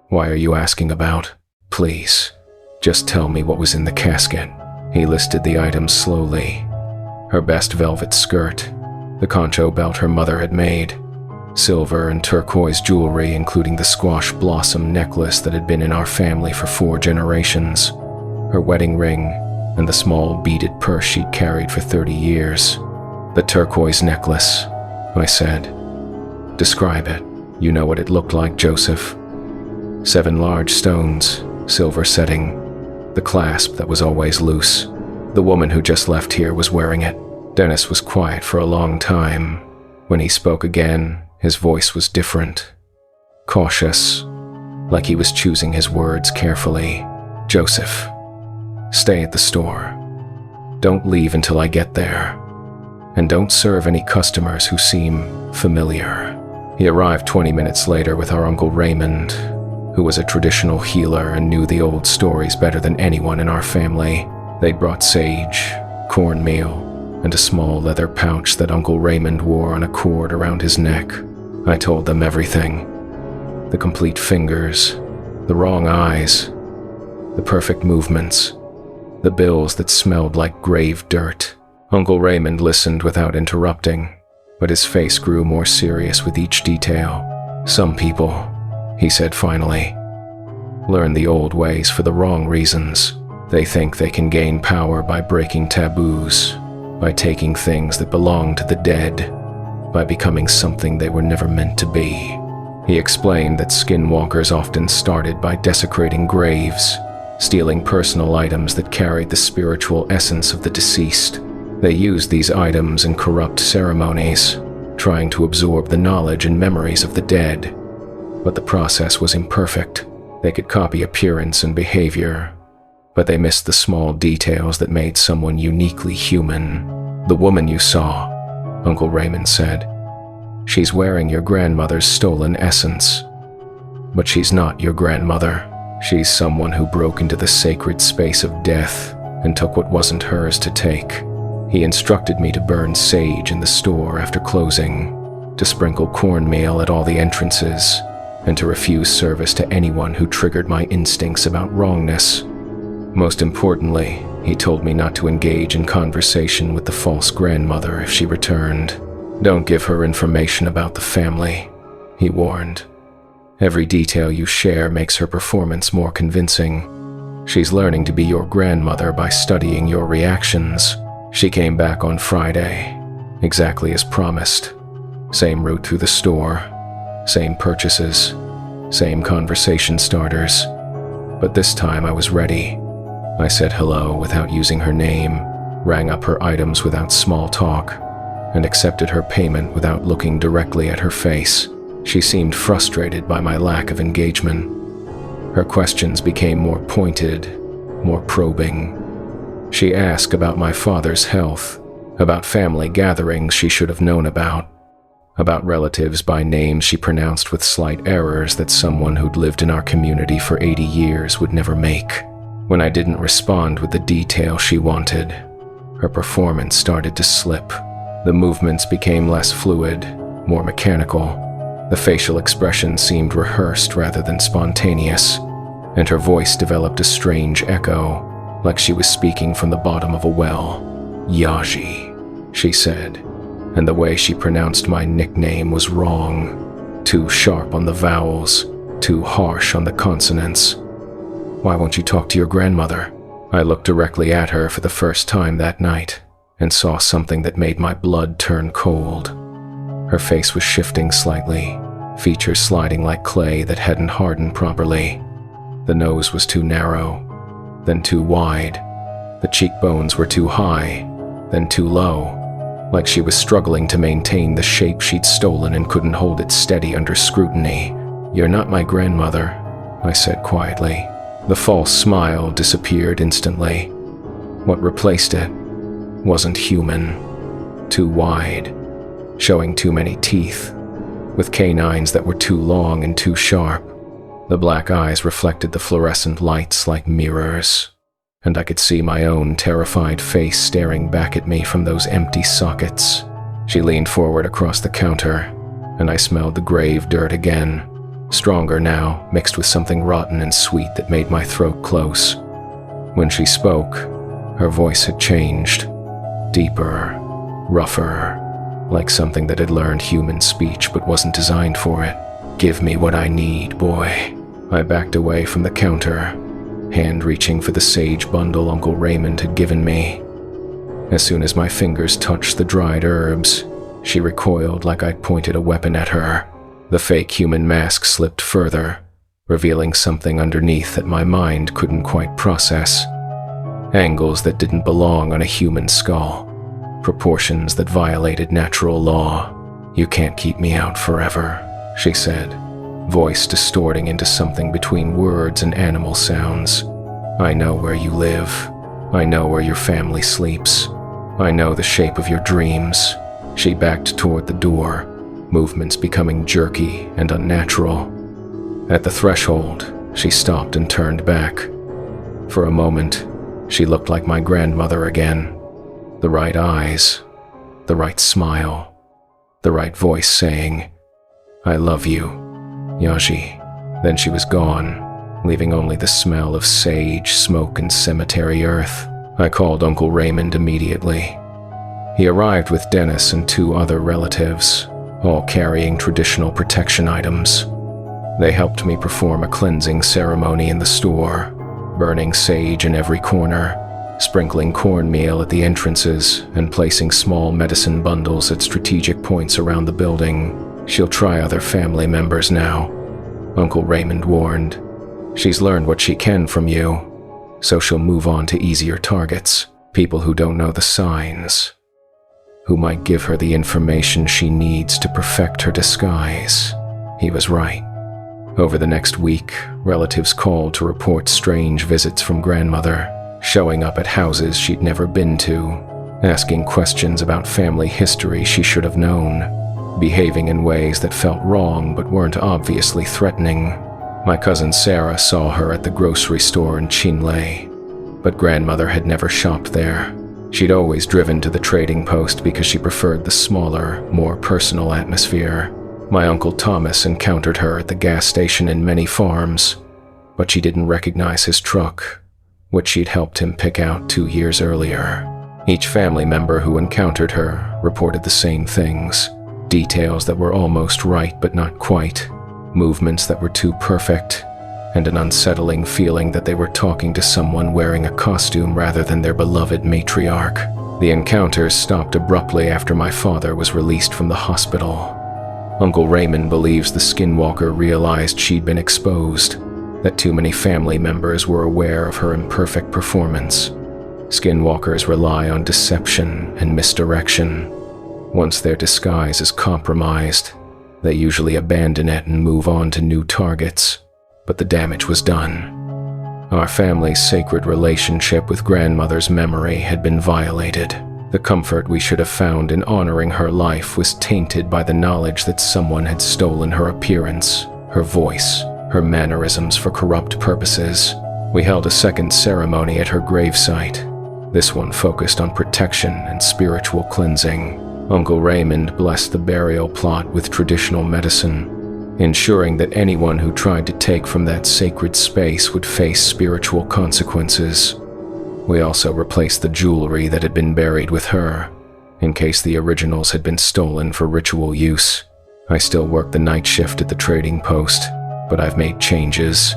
Why are you asking about? Please, just tell me what was in the casket." He listed the items slowly. Her best velvet skirt, the concho belt her mother had made, silver and turquoise jewelry including the squash blossom necklace that had been in our family for 4 generations, her wedding ring, and the small beaded purse she'd carried for 30 years. "The turquoise necklace," I said. "Describe it. You know what it looked like, Joseph." 7 large stones, silver setting, the clasp that was always loose. The woman who just left here was wearing it. Dennis was quiet for a long time. When he spoke again, his voice was different, cautious, like he was choosing his words carefully. "Joseph, stay at the store. Don't leave until I get there. And don't serve any customers who seem familiar." He arrived 20 minutes later with our Uncle Raymond, who was a traditional healer and knew the old stories better than anyone in our family. They'd brought sage, cornmeal, and a small leather pouch that Uncle Raymond wore on a cord around his neck. I told them everything. The complete fingers, the wrong eyes, the perfect movements, the bills that smelled like grave dirt. Uncle Raymond listened without interrupting, but his face grew more serious with each detail. "Some people," he said finally, "learn the old ways for the wrong reasons. They think they can gain power by breaking taboos, by taking things that belong to the dead, by becoming something they were never meant to be." He explained that skinwalkers often started by desecrating graves, stealing personal items that carried the spiritual essence of the deceased. They used these items in corrupt ceremonies, trying to absorb the knowledge and memories of the dead. But the process was imperfect. They could copy appearance and behavior, but they missed the small details that made someone uniquely human. "The woman you saw," Uncle Raymond said, "she's wearing your grandmother's stolen essence. But she's not your grandmother. She's someone who broke into the sacred space of death and took what wasn't hers to take." He instructed me to burn sage in the store after closing, to sprinkle cornmeal at all the entrances, and to refuse service to anyone who triggered my instincts about wrongness. Most importantly, he told me not to engage in conversation with the false grandmother if she returned. "Don't give her information about the family," he warned. "Every detail you share makes her performance more convincing. She's learning to be your grandmother by studying your reactions." She came back on Friday, exactly as promised. Same route through the store, same purchases, same conversation starters. But this time I was ready. I said hello without using her name, rang up her items without small talk, and accepted her payment without looking directly at her face. She seemed frustrated by my lack of engagement. Her questions became more pointed, more probing. She asked about my father's health, about family gatherings she should have known about relatives by name she pronounced with slight errors that someone who'd lived in our community for 80 years would never make. When I didn't respond with the detail she wanted, her performance started to slip. The movements became less fluid, more mechanical. The facial expression seemed rehearsed rather than spontaneous, and her voice developed a strange echo, like she was speaking from the bottom of a well. "Yaji," she said, and the way she pronounced my nickname was wrong. Too sharp on the vowels, too harsh on the consonants. "Why won't you talk to your grandmother?" I looked directly at her for the first time that night and saw something that made my blood turn cold. Her face was shifting slightly, features sliding like clay that hadn't hardened properly. The nose was too narrow, then too wide. The cheekbones were too high, then too low, like she was struggling to maintain the shape she'd stolen and couldn't hold it steady under scrutiny. "You're not my grandmother," I said quietly. The false smile disappeared instantly. What replaced it wasn't human. Too wide, showing too many teeth, with canines that were too long and too sharp. The black eyes reflected the fluorescent lights like mirrors, and I could see my own terrified face staring back at me from those empty sockets. She leaned forward across the counter, and I smelled the grave dirt again, stronger now, mixed with something rotten and sweet that made my throat close. When she spoke, her voice had changed, deeper, rougher, like something that had learned human speech but wasn't designed for it. "Give me what I need, boy." I backed away from the counter, hand reaching for the sage bundle Uncle Raymond had given me. As soon as my fingers touched the dried herbs, she recoiled like I'd pointed a weapon at her. The fake human mask slipped further, revealing something underneath that my mind couldn't quite process. Angles that didn't belong on a human skull, proportions that violated natural law. "You can't keep me out forever," she said, voice distorting into something between words and animal sounds. "I know where you live. I know where your family sleeps. I know the shape of your dreams." She backed toward the door, movements becoming jerky and unnatural. At the threshold, she stopped and turned back. For a moment, she looked like my grandmother again. The right eyes, the right smile, the right voice saying, "I love you, Yaji." Then she was gone, leaving only the smell of sage, smoke, and cemetery earth. I called Uncle Raymond immediately. He arrived with Dennis and 2 other relatives, all carrying traditional protection items. They helped me perform a cleansing ceremony in the store, burning sage in every corner, sprinkling cornmeal at the entrances, and placing small medicine bundles at strategic points around the building. "She'll try other family members now," Uncle Raymond warned. "She's learned what she can from you, so she'll move on to easier targets, people who don't know the signs, who might give her the information she needs to perfect her disguise." He was right. Over the next week, relatives called to report strange visits from grandmother, showing up at houses she'd never been to, asking questions about family history she should have known, behaving in ways that felt wrong but weren't obviously threatening. My cousin Sarah saw her at the grocery store in Chinle, but grandmother had never shopped there. She'd always driven to the trading post because she preferred the smaller, more personal atmosphere. My Uncle Thomas encountered her at the gas station in many farms, but she didn't recognize his truck, which she'd helped him pick out 2 years earlier. Each family member who encountered her reported the same things, details that were almost right but not quite, movements that were too perfect, and an unsettling feeling that they were talking to someone wearing a costume rather than their beloved matriarch. The encounters stopped abruptly after my father was released from the hospital. Uncle Raymond believes the Skinwalker realized she'd been exposed, that too many family members were aware of her imperfect performance. Skinwalkers rely on deception and misdirection. Once their disguise is compromised, they usually abandon it and move on to new targets, but the damage was done. Our family's sacred relationship with grandmother's memory had been violated. The comfort we should have found in honoring her life was tainted by the knowledge that someone had stolen her appearance, her voice, her mannerisms for corrupt purposes. We held a second ceremony at her gravesite. This one focused on protection and spiritual cleansing. Uncle Raymond blessed the burial plot with traditional medicine, ensuring that anyone who tried to take from that sacred space would face spiritual consequences. We also replaced the jewelry that had been buried with her, in case the originals had been stolen for ritual use. I still work the night shift at the trading post, but I've made changes.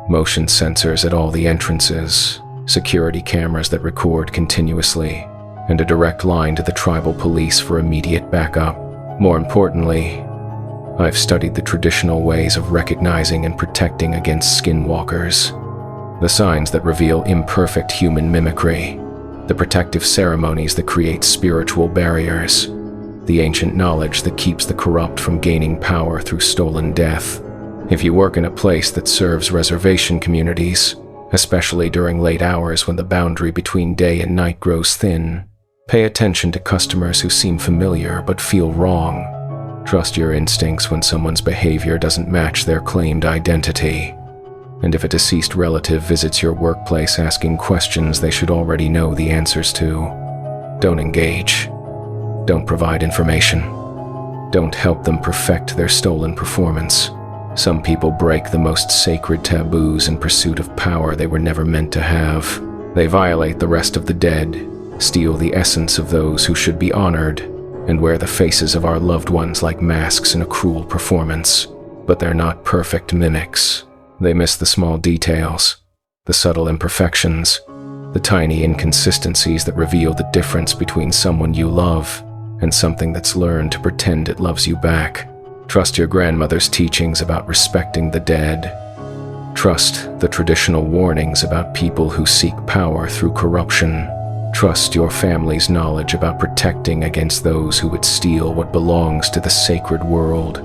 Motion sensors at all the entrances, security cameras that record continuously, and a direct line to the tribal police for immediate backup. More importantly, I've studied the traditional ways of recognizing and protecting against skinwalkers. The signs that reveal imperfect human mimicry, the protective ceremonies that create spiritual barriers, the ancient knowledge that keeps the corrupt from gaining power through stolen death. If you work in a place that serves reservation communities, especially during late hours when the boundary between day and night grows thin, pay attention to customers who seem familiar but feel wrong. Trust your instincts when someone's behavior doesn't match their claimed identity. And if a deceased relative visits your workplace asking questions they should already know the answers to, don't engage. Don't provide information. Don't help them perfect their stolen performance. Some people break the most sacred taboos in pursuit of power they were never meant to have. They violate the rest of the dead, steal the essence of those who should be honored, and wear the faces of our loved ones like masks in a cruel performance. But they're not perfect mimics. They miss the small details, the subtle imperfections, the tiny inconsistencies that reveal the difference between someone you love and something that's learned to pretend it loves you back. Trust your grandmother's teachings about respecting the dead. Trust the traditional warnings about people who seek power through corruption. Trust your family's knowledge about protecting against those who would steal what belongs to the sacred world.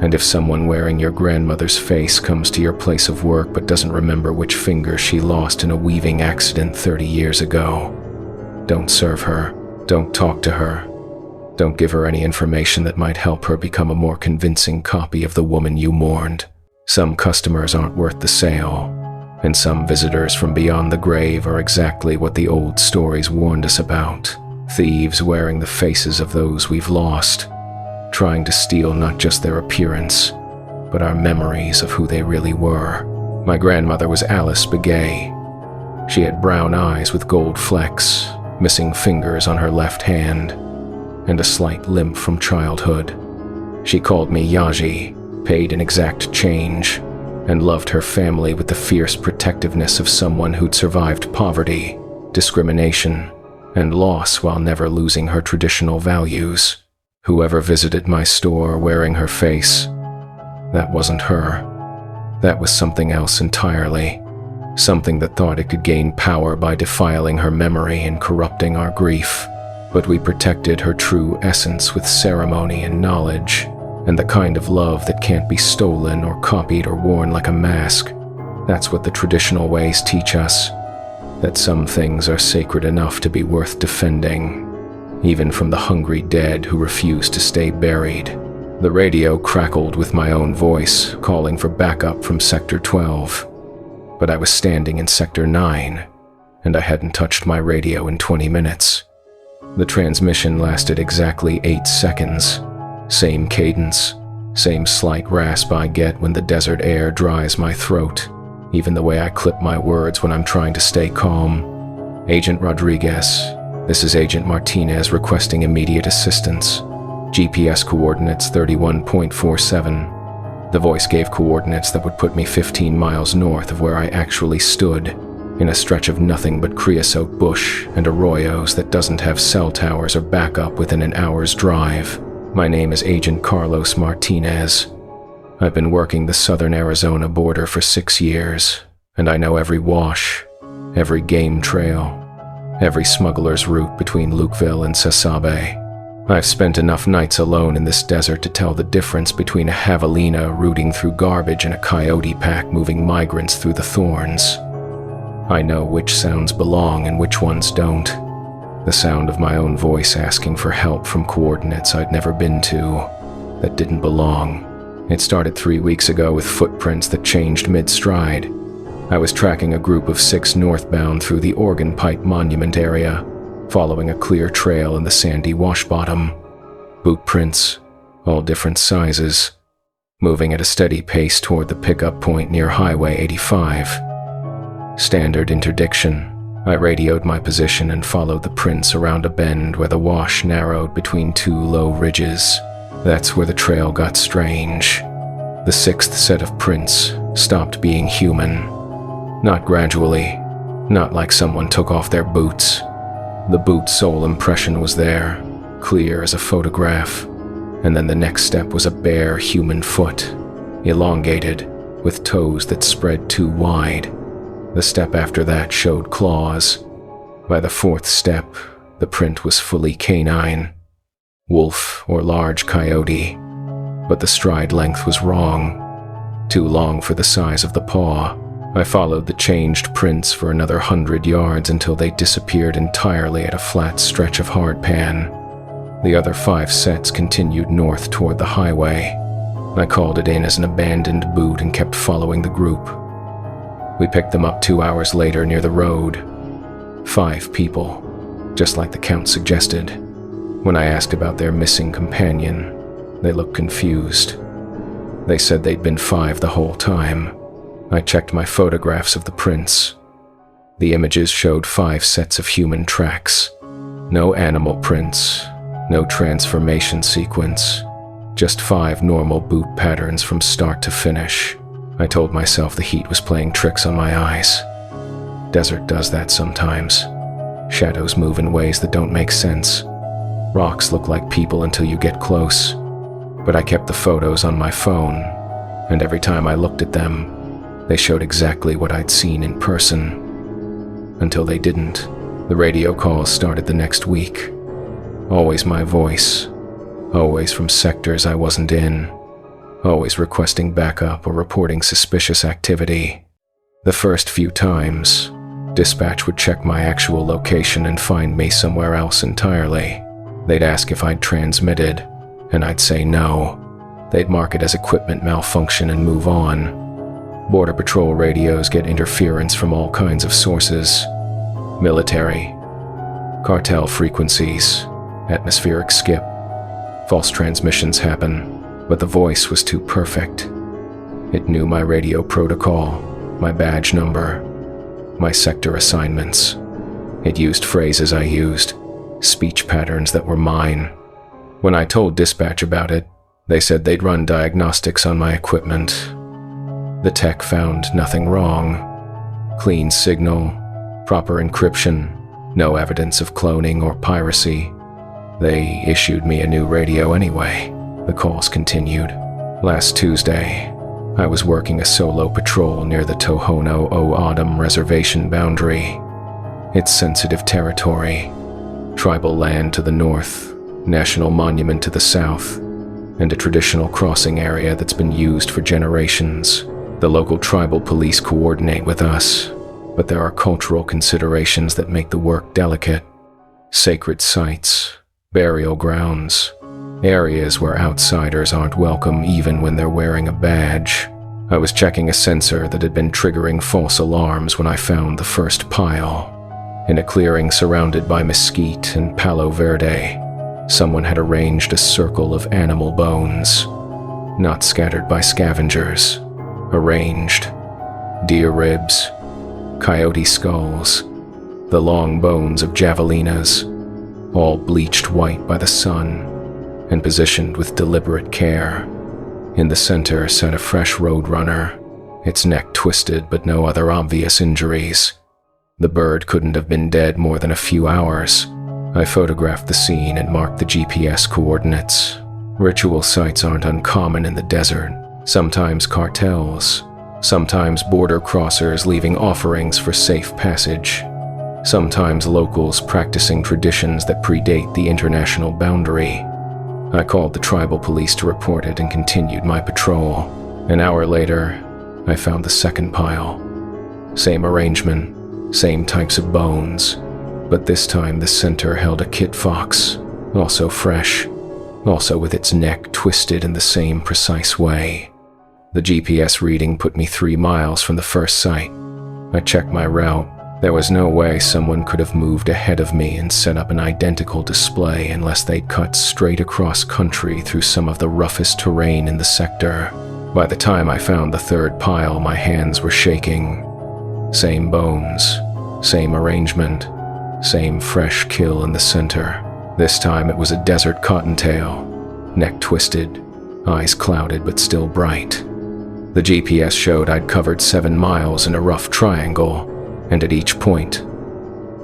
And if someone wearing your grandmother's face comes to your place of work but doesn't remember which finger she lost in a weaving accident 30 years ago, don't serve her. Don't talk to her. Don't give her any information that might help her become a more convincing copy of the woman you mourned. Some customers aren't worth the sale, and some visitors from beyond the grave are exactly what the old stories warned us about. Thieves wearing the faces of those we've lost, trying to steal not just their appearance, but our memories of who they really were. My grandmother was Alice Begay. She had brown eyes with gold flecks, missing fingers on her left hand, and a slight limp from childhood. She called me Yaji, paid an exact change, and loved her family with the fierce protectiveness of someone who'd survived poverty, discrimination, and loss while never losing her traditional values. Whoever visited my store wearing her face, that wasn't her. That was something else entirely. Something that thought it could gain power by defiling her memory and corrupting our grief. But we protected her true essence with ceremony and knowledge, and the kind of love that can't be stolen or copied or worn like a mask. That's what the traditional ways teach us, that some things are sacred enough to be worth defending, even from the hungry dead who refuse to stay buried. The radio crackled with my own voice, calling for backup from Sector 12. But I was standing in Sector 9, and I hadn't touched my radio in 20 minutes. The transmission lasted exactly 8 seconds. Same cadence, same slight rasp I get when the desert air dries my throat, even the way I clip my words when I'm trying to stay calm. Agent Rodriguez, this is Agent Martinez requesting immediate assistance. GPS coordinates 31.47. The voice gave coordinates that would put me 15 miles north of where I actually stood, in a stretch of nothing but creosote bush and arroyos that doesn't have cell towers or backup within an hour's drive. My name is Agent Carlos Martinez. I've been working the southern Arizona border for 6 years, and I know every wash, every game trail, every smuggler's route between Lukeville and Sasabe. I've spent enough nights alone in this desert to tell the difference between a javelina rooting through garbage and a coyote pack moving migrants through the thorns. I know which sounds belong and which ones don't. The sound of my own voice asking for help from coordinates I'd never been to, that didn't belong. It started 3 weeks ago with footprints that changed mid-stride. I was tracking a group of 6 northbound through the Organ Pipe Monument area, following a clear trail in the sandy wash bottom. Boot prints, all different sizes, moving at a steady pace toward the pickup point near Highway 85. Standard interdiction. I radioed my position and followed the prints around a bend where the wash narrowed between 2 low ridges. That's where the trail got strange. The 6th set of prints stopped being human. Not gradually, not like someone took off their boots. The boot sole impression was there, clear as a photograph. And then the next step was a bare human foot, elongated, with toes that spread too wide. The step after that showed claws. By the 4th step, the print was fully canine. Wolf or large coyote. But the stride length was wrong. Too long for the size of the paw. I followed the changed prints for another 100 yards until they disappeared entirely at a flat stretch of hardpan. The other 5 sets continued north toward the highway. I called it in as an abandoned boot and kept following the group. We picked them up 2 hours later near the road. 5 people, just like the count suggested. When I asked about their missing companion, they looked confused. They said they'd been 5 the whole time. I checked my photographs of the prints. The images showed 5 sets of human tracks. No animal prints, no transformation sequence, just 5 normal boot patterns from start to finish. I told myself the heat was playing tricks on my eyes. Desert does that sometimes. Shadows move in ways that don't make sense. Rocks look like people until you get close. But I kept the photos on my phone, and every time I looked at them, they showed exactly what I'd seen in person. Until they didn't. The radio calls started the next week. Always my voice. Always from sectors I wasn't in. Always requesting backup or reporting suspicious activity. The first few times, dispatch would check my actual location and find me somewhere else entirely. They'd ask if I'd transmitted, and I'd say no. They'd mark it as equipment malfunction and move on. Border Patrol radios get interference from all kinds of sources. Military, cartel frequencies, atmospheric skip. False transmissions happen, but the voice was too perfect. It knew my radio protocol, my badge number, my sector assignments. It used phrases I used, speech patterns that were mine. When I told dispatch about it, they said they'd run diagnostics on my equipment. The tech found nothing wrong. Clean signal, proper encryption, no evidence of cloning or piracy. They issued me a new radio anyway. The calls continued. Last Tuesday, I was working a solo patrol near the Tohono O'odham reservation boundary. It's sensitive territory. Tribal land to the north, national monument to the south, and a traditional crossing area that's been used for generations. The local tribal police coordinate with us, but there are cultural considerations that make the work delicate. Sacred sites, burial grounds, areas where outsiders aren't welcome even when they're wearing a badge. I was checking a sensor that had been triggering false alarms when I found the first pile. In a clearing surrounded by mesquite and palo verde, someone had arranged a circle of animal bones, not scattered by scavengers. Arranged. Deer ribs, coyote skulls, the long bones of javelinas, all bleached white by the sun and positioned with deliberate care. In the center sat a fresh roadrunner, its neck twisted but no other obvious injuries. The bird couldn't have been dead more than a few hours. I photographed the scene and marked the GPS coordinates. Ritual sites aren't uncommon in the desert. Sometimes cartels, sometimes border crossers leaving offerings for safe passage, sometimes locals practicing traditions that predate the international boundary. I called the tribal police to report it and continued my patrol. An hour later, I found the second pile. Same arrangement, same types of bones, but this time the center held a kit fox, also fresh, also with its neck twisted in the same precise way. The GPS reading put me 3 miles from the first site. I checked my route. There was no way someone could have moved ahead of me and set up an identical display unless they'd cut straight across country through some of the roughest terrain in the sector. By the time I found the third pile, my hands were shaking. Same bones, same arrangement, same fresh kill in the center. This time it was a desert cottontail, neck twisted, eyes clouded but still bright. The GPS showed I'd covered 7 miles in a rough triangle, and at each point,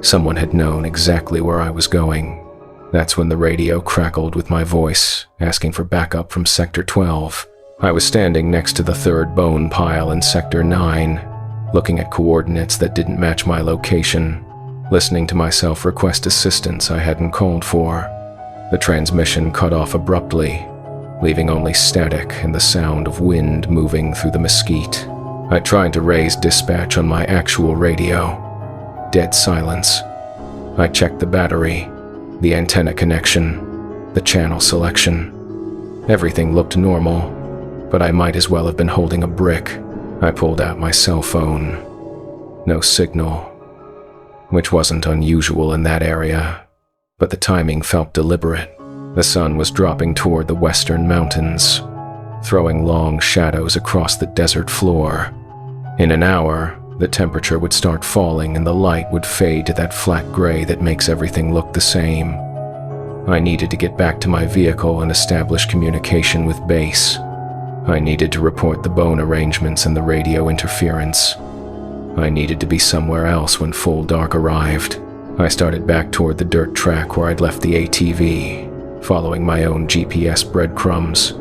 someone had known exactly where I was going. That's when the radio crackled with my voice, asking for backup from Sector 12. I was standing next to the third bone pile in Sector 9, looking at coordinates that didn't match my location, listening to myself request assistance I hadn't called for. The transmission cut off abruptly, leaving only static and the sound of wind moving through the mesquite. I tried to raise dispatch on my actual radio. Dead silence. I checked the battery, the antenna connection, the channel selection. Everything looked normal, but I might as well have been holding a brick. I pulled out my cell phone. No signal, which wasn't unusual in that area, but the timing felt deliberate. The sun was dropping toward the western mountains, throwing long shadows across the desert floor. In an hour, the temperature would start falling and the light would fade to that flat gray that makes everything look the same. I needed to get back to my vehicle and establish communication with base. I needed to report the bone arrangements and the radio interference. I needed to be somewhere else when full dark arrived. I started back toward the dirt track where I'd left the ATV, following my own GPS breadcrumbs.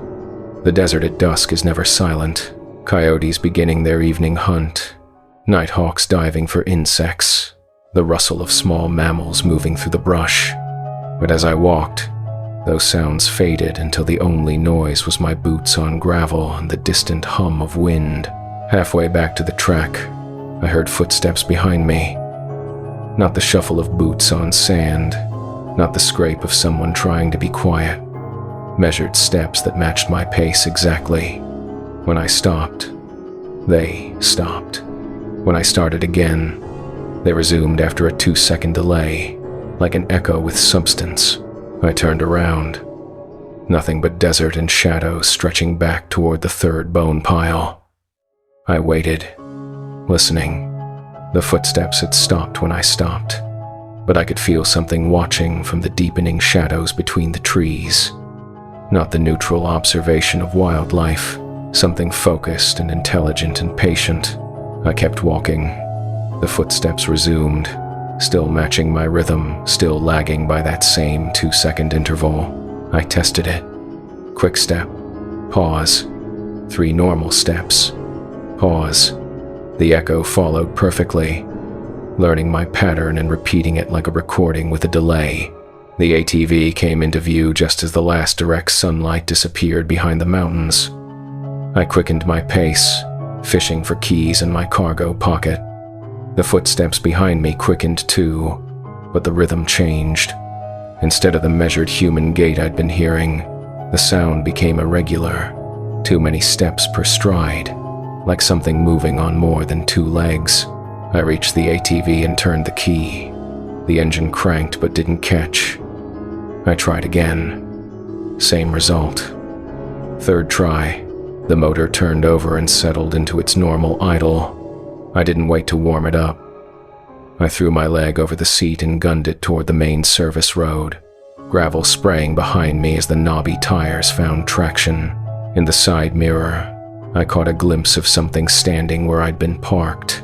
The desert at dusk is never silent. Coyotes beginning their evening hunt, nighthawks diving for insects, the rustle of small mammals moving through the brush. But as I walked, those sounds faded until the only noise was my boots on gravel and the distant hum of wind. Halfway back to the track, I heard footsteps behind me. Not the shuffle of boots on sand, not the scrape of someone trying to be quiet. Measured steps that matched my pace exactly. When I stopped, they stopped. When I started again, they resumed after a 2-second delay, like an echo with substance. I turned around. Nothing but desert and shadows stretching back toward the third bone pile. I waited, listening. The footsteps had stopped when I stopped, but I could feel something watching from the deepening shadows between the trees. Not the neutral observation of wildlife, something focused and intelligent and patient. I kept walking. The footsteps resumed, still matching my rhythm, still lagging by that same 2-second interval. I tested it. Quick step. Pause. 3 normal steps. Pause. The echo followed perfectly, learning my pattern and repeating it like a recording with a delay. The ATV came into view just as the last direct sunlight disappeared behind the mountains. I quickened my pace, fishing for keys in my cargo pocket. The footsteps behind me quickened too, but the rhythm changed. Instead of the measured human gait I'd been hearing, the sound became irregular, too many steps per stride, like something moving on more than 2 legs. I reached the ATV and turned the key. The engine cranked but didn't catch. I tried again. Same result. Third try. The motor turned over and settled into its normal idle. I didn't wait to warm it up. I threw my leg over the seat and gunned it toward the main service road, gravel spraying behind me as the knobby tires found traction. In the side mirror, I caught a glimpse of something standing where I'd been parked.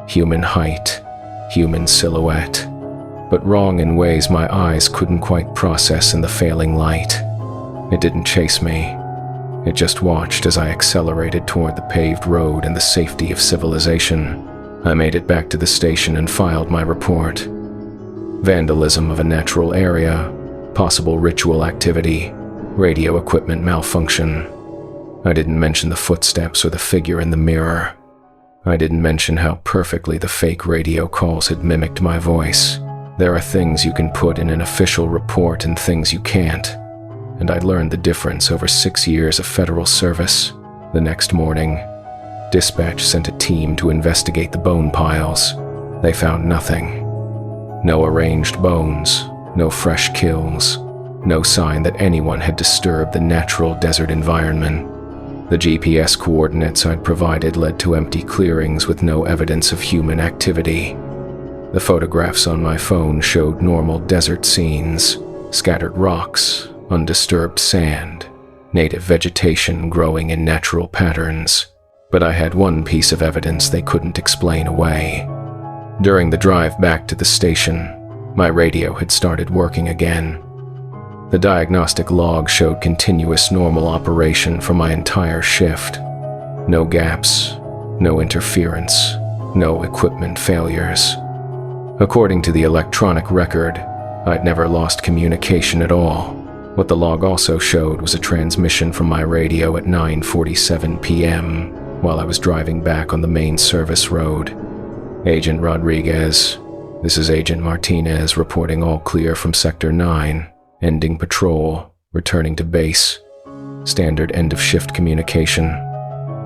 Human height, human silhouette, but wrong in ways my eyes couldn't quite process in the failing light. It didn't chase me. It just watched as I accelerated toward the paved road and the safety of civilization. I made it back to the station and filed my report. Vandalism of a natural area, possible ritual activity, radio equipment malfunction. I didn't mention the footsteps or the figure in the mirror. I didn't mention how perfectly the fake radio calls had mimicked my voice. There are things you can put in an official report and things you can't. And I learned the difference over 6 years of federal service. The next morning, dispatch sent a team to investigate the bone piles. They found nothing. No arranged bones, no fresh kills, no sign that anyone had disturbed the natural desert environment. The GPS coordinates I'd provided led to empty clearings with no evidence of human activity. The photographs on my phone showed normal desert scenes, scattered rocks, undisturbed sand, native vegetation growing in natural patterns. But I had one piece of evidence they couldn't explain away. During the drive back to the station, my radio had started working again. The diagnostic log showed continuous normal operation for my entire shift. No gaps, no interference, no equipment failures. According to the electronic record, I'd never lost communication at all. What the log also showed was a transmission from my radio at 9:47 p.m. while I was driving back on the main service road. Agent Rodriguez, this is Agent Martinez reporting all clear from Sector 9, ending patrol, returning to base. Standard end-of-shift communication.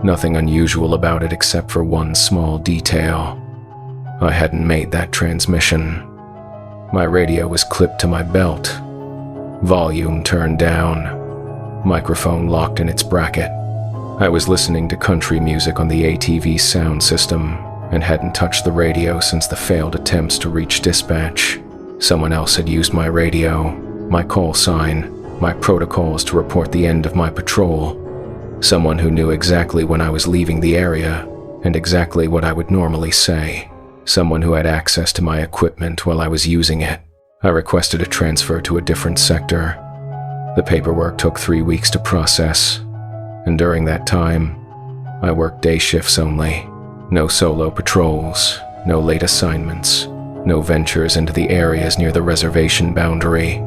Nothing unusual about it except for one small detail. I hadn't made that transmission. My radio was clipped to my belt. Volume turned down. Microphone locked in its bracket. I was listening to country music on the ATV sound system and hadn't touched the radio since the failed attempts to reach dispatch. Someone else had used my radio, my call sign, my protocols to report the end of my patrol. Someone who knew exactly when I was leaving the area and exactly what I would normally say. Someone who had access to my equipment while I was using it. I requested a transfer to a different sector. The paperwork took 3 weeks to process, and during that time, I worked day shifts only. No solo patrols, no late assignments, no ventures into the areas near the reservation boundary.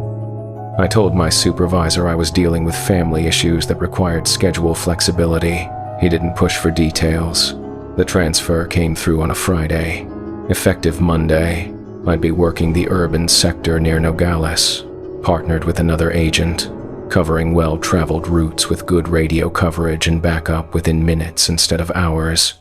I told my supervisor I was dealing with family issues that required schedule flexibility. He didn't push for details. The transfer came through on a Friday. Effective Monday, I'd be working the urban sector near Nogales, partnered with another agent, covering well-traveled routes with good radio coverage and backup within minutes instead of hours.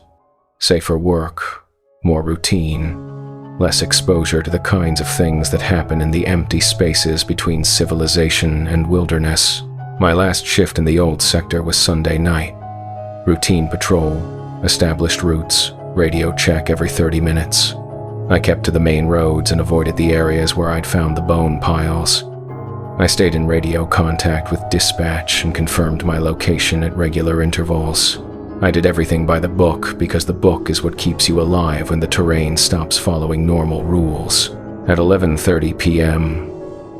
Safer work, more routine, less exposure to the kinds of things that happen in the empty spaces between civilization and wilderness. My last shift in the old sector was Sunday night. Routine patrol, established routes, radio check every 30 minutes. I kept to the main roads and avoided the areas where I'd found the bone piles. I stayed in radio contact with dispatch and confirmed my location at regular intervals. I did everything by the book because the book is what keeps you alive when the terrain stops following normal rules. At 11:30 p.m.,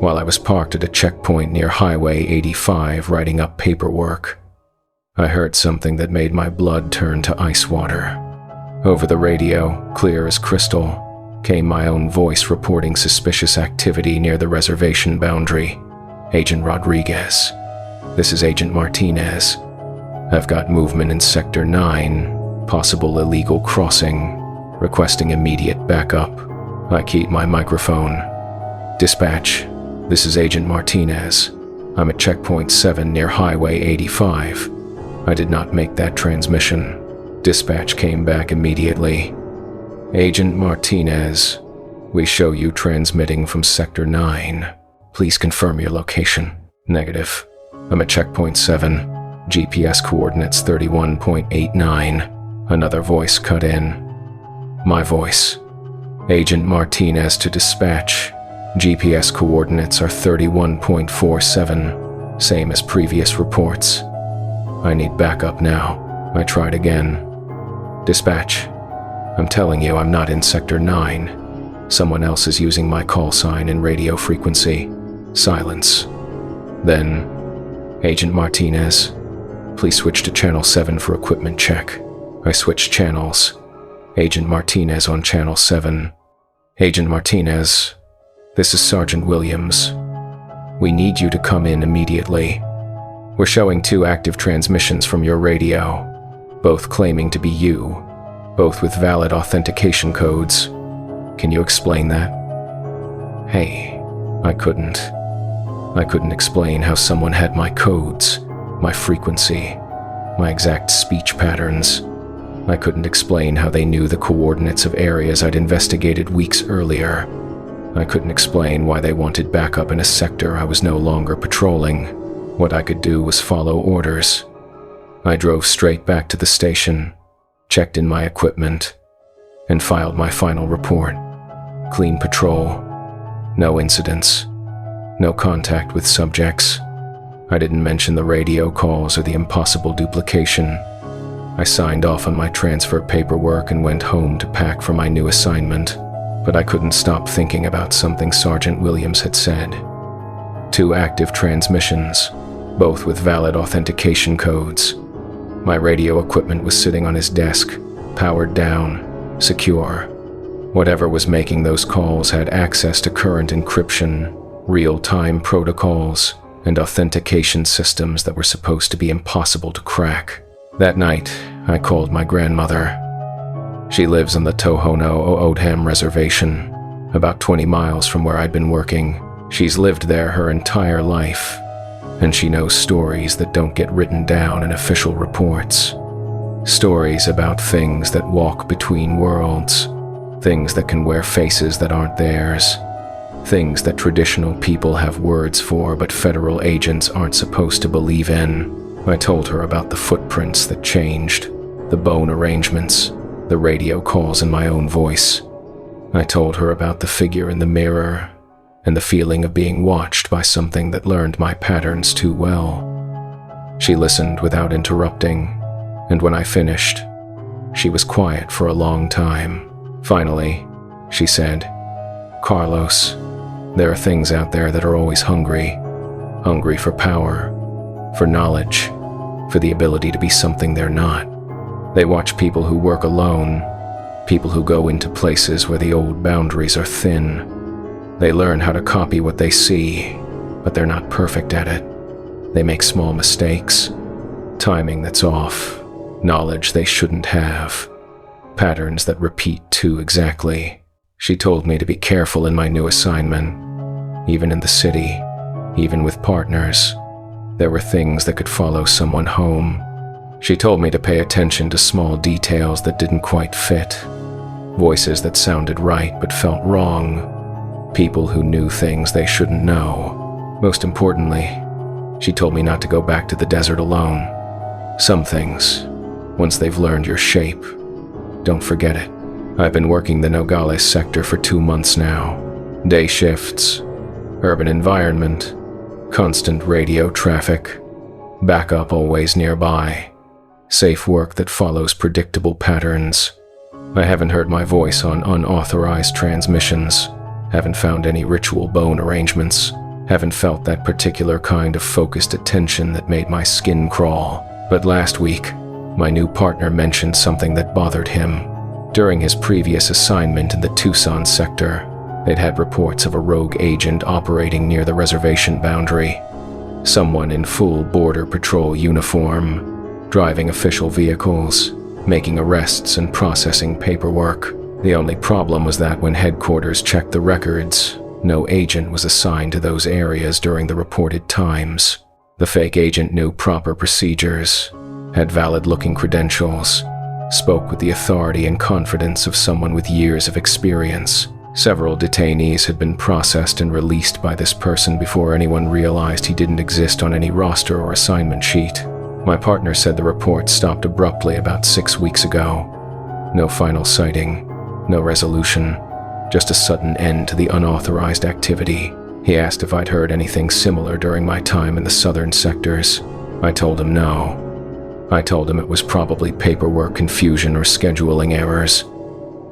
while I was parked at a checkpoint near Highway 85 writing up paperwork, I heard something that made my blood turn to ice water. Over the radio, clear as crystal, came my own voice reporting suspicious activity near the reservation boundary. Agent Rodriguez. This is Agent Martinez. I've got movement in Sector 9, possible illegal crossing, requesting immediate backup. I keyed my microphone. Dispatch, this is Agent Martinez. I'm at Checkpoint 7 near Highway 85. I did not make that transmission. Dispatch came back immediately. Agent Martinez, we show you transmitting from Sector 9. Please confirm your location. Negative. I'm at Checkpoint 7. GPS coordinates 31.89. Another voice cut in. My voice. Agent Martinez to dispatch. GPS coordinates are 31.47. Same as previous reports. I need backup now. I tried again. Dispatch. I'm telling you I'm not in Sector 9. Someone else is using my call sign and radio frequency. Silence. Then, Agent Martinez, please switch to Channel 7 for equipment check. I switched channels. Agent Martinez on Channel 7. Agent Martinez, this is Sergeant Williams. We need you to come in immediately. We're showing 2 active transmissions from your radio, both claiming to be you. both with valid authentication codes. Can you explain that? Hey, I couldn't. I couldn't explain how someone had my codes, my frequency, my exact speech patterns. I couldn't explain how they knew the coordinates of areas I'd investigated weeks earlier. I couldn't explain why they wanted backup in a sector I was no longer patrolling. What I could do was follow orders. I drove straight back to the station, checked in my equipment, and filed my final report. Clean patrol. No incidents. No contact with subjects. I didn't mention the radio calls or the impossible duplication. I signed off on my transfer paperwork and went home to pack for my new assignment, but I couldn't stop thinking about something Sergeant Williams had said. 2 active transmissions, both with valid authentication codes. My radio equipment was sitting on his desk, powered down, secure. Whatever was making those calls had access to current encryption, real-time protocols, and authentication systems that were supposed to be impossible to crack. That night, I called my grandmother. She lives on the Tohono-O'odham Reservation, about 20 miles from where I'd been working. She's lived there her entire life, and she knows stories that don't get written down in official reports. Stories about things that walk between worlds, things that can wear faces that aren't theirs, things that traditional people have words for but federal agents aren't supposed to believe in. I told her about the footprints that changed, the bone arrangements, the radio calls in my own voice. I told her about the figure in the mirror and the feeling of being watched by something that learned my patterns too well. She listened without interrupting, and when I finished, she was quiet for a long time. Finally, she said, "Carlos, there are things out there that are always hungry for power, for knowledge, for the ability to be something they're not. They watch people who work alone, people who go into places where the old boundaries are thin. They learn how to copy what they see, but they're not perfect at it. They make small mistakes, timing that's off, knowledge they shouldn't have, patterns that repeat too exactly." She told me to be careful in my new assignment. Even in the city, even with partners, there were things that could follow someone home. She told me to pay attention to small details that didn't quite fit, voices that sounded right but felt wrong, people who knew things they shouldn't know. Most importantly, she told me not to go back to the desert alone. Some things, once they've learned your shape, don't forget it. I've been working the Nogales sector for 2 months now. Day shifts, urban environment, constant radio traffic, backup always nearby, safe work that follows predictable patterns. I haven't heard my voice on unauthorized transmissions, haven't found any ritual bone arrangements, haven't felt that particular kind of focused attention that made my skin crawl. But last week, my new partner mentioned something that bothered him. During his previous assignment in the Tucson sector, they'd had reports of a rogue agent operating near the reservation boundary. Someone in full Border Patrol uniform, driving official vehicles, making arrests and processing paperwork. The only problem was that when headquarters checked the records, no agent was assigned to those areas during the reported times. The fake agent knew proper procedures, had valid-looking credentials, spoke with the authority and confidence of someone with years of experience. Several detainees had been processed and released by this person before anyone realized he didn't exist on any roster or assignment sheet. My partner said the report stopped abruptly about 6 weeks ago. No final sighting, no resolution, just a sudden end to the unauthorized activity. He asked if I'd heard anything similar during my time in the southern sectors. I told him no. I told him it was probably paperwork confusion or scheduling errors.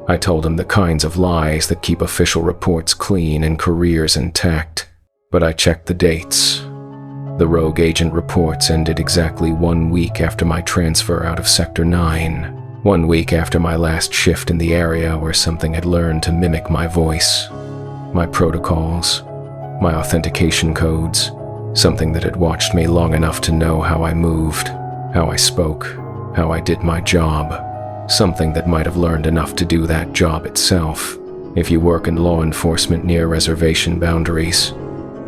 I told him the kinds of lies that keep official reports clean and careers intact. But I checked the dates. The rogue agent reports ended exactly 1 week after my transfer out of Sector 9. 1 week after my last shift in the area where something had learned to mimic my voice, my protocols, my authentication codes, something that had watched me long enough to know how I moved, how I spoke, how I did my job. something that might have learned enough to do that job itself. If you work in law enforcement near reservation boundaries,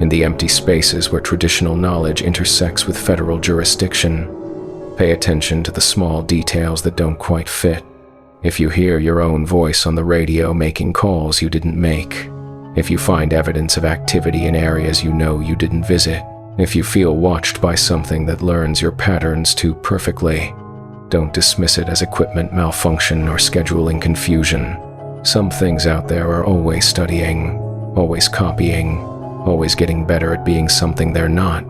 in the empty spaces where traditional knowledge intersects with federal jurisdiction, pay attention to the small details that don't quite fit. If you hear your own voice on the radio making calls you didn't make, if you find evidence of activity in areas you know you didn't visit, if you feel watched by something that learns your patterns too perfectly, don't dismiss it as equipment malfunction or scheduling confusion. Some things out there are always studying, always copying, always getting better at being something they're not.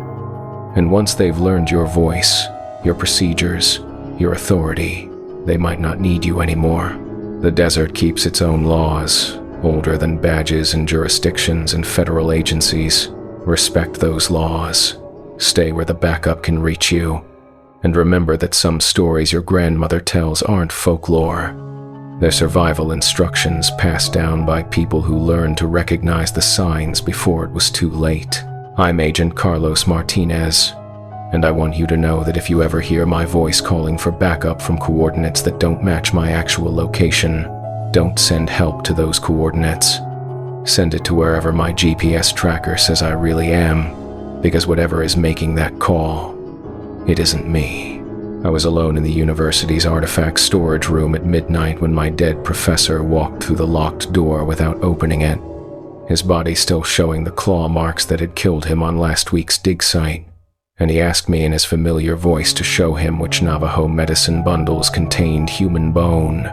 And once they've learned your voice, your procedures, your authority, they might not need you anymore. The desert keeps its own laws, older than badges and jurisdictions and federal agencies. Respect those laws. Stay where the backup can reach you. And remember that some stories your grandmother tells aren't folklore. They're survival instructions passed down by people who learned to recognize the signs before it was too late. I'm Agent Carlos Martinez, and I want you to know that if you ever hear my voice calling for backup from coordinates that don't match my actual location, don't send help to those coordinates. Send it to wherever my GPS tracker says I really am, because whatever is making that call, it isn't me. I was alone in the university's artifact storage room at midnight when my dead professor walked through the locked door without opening it, his body still showing the claw marks that had killed him on last week's dig site. And he asked me in his familiar voice to show him which Navajo medicine bundles contained human bone.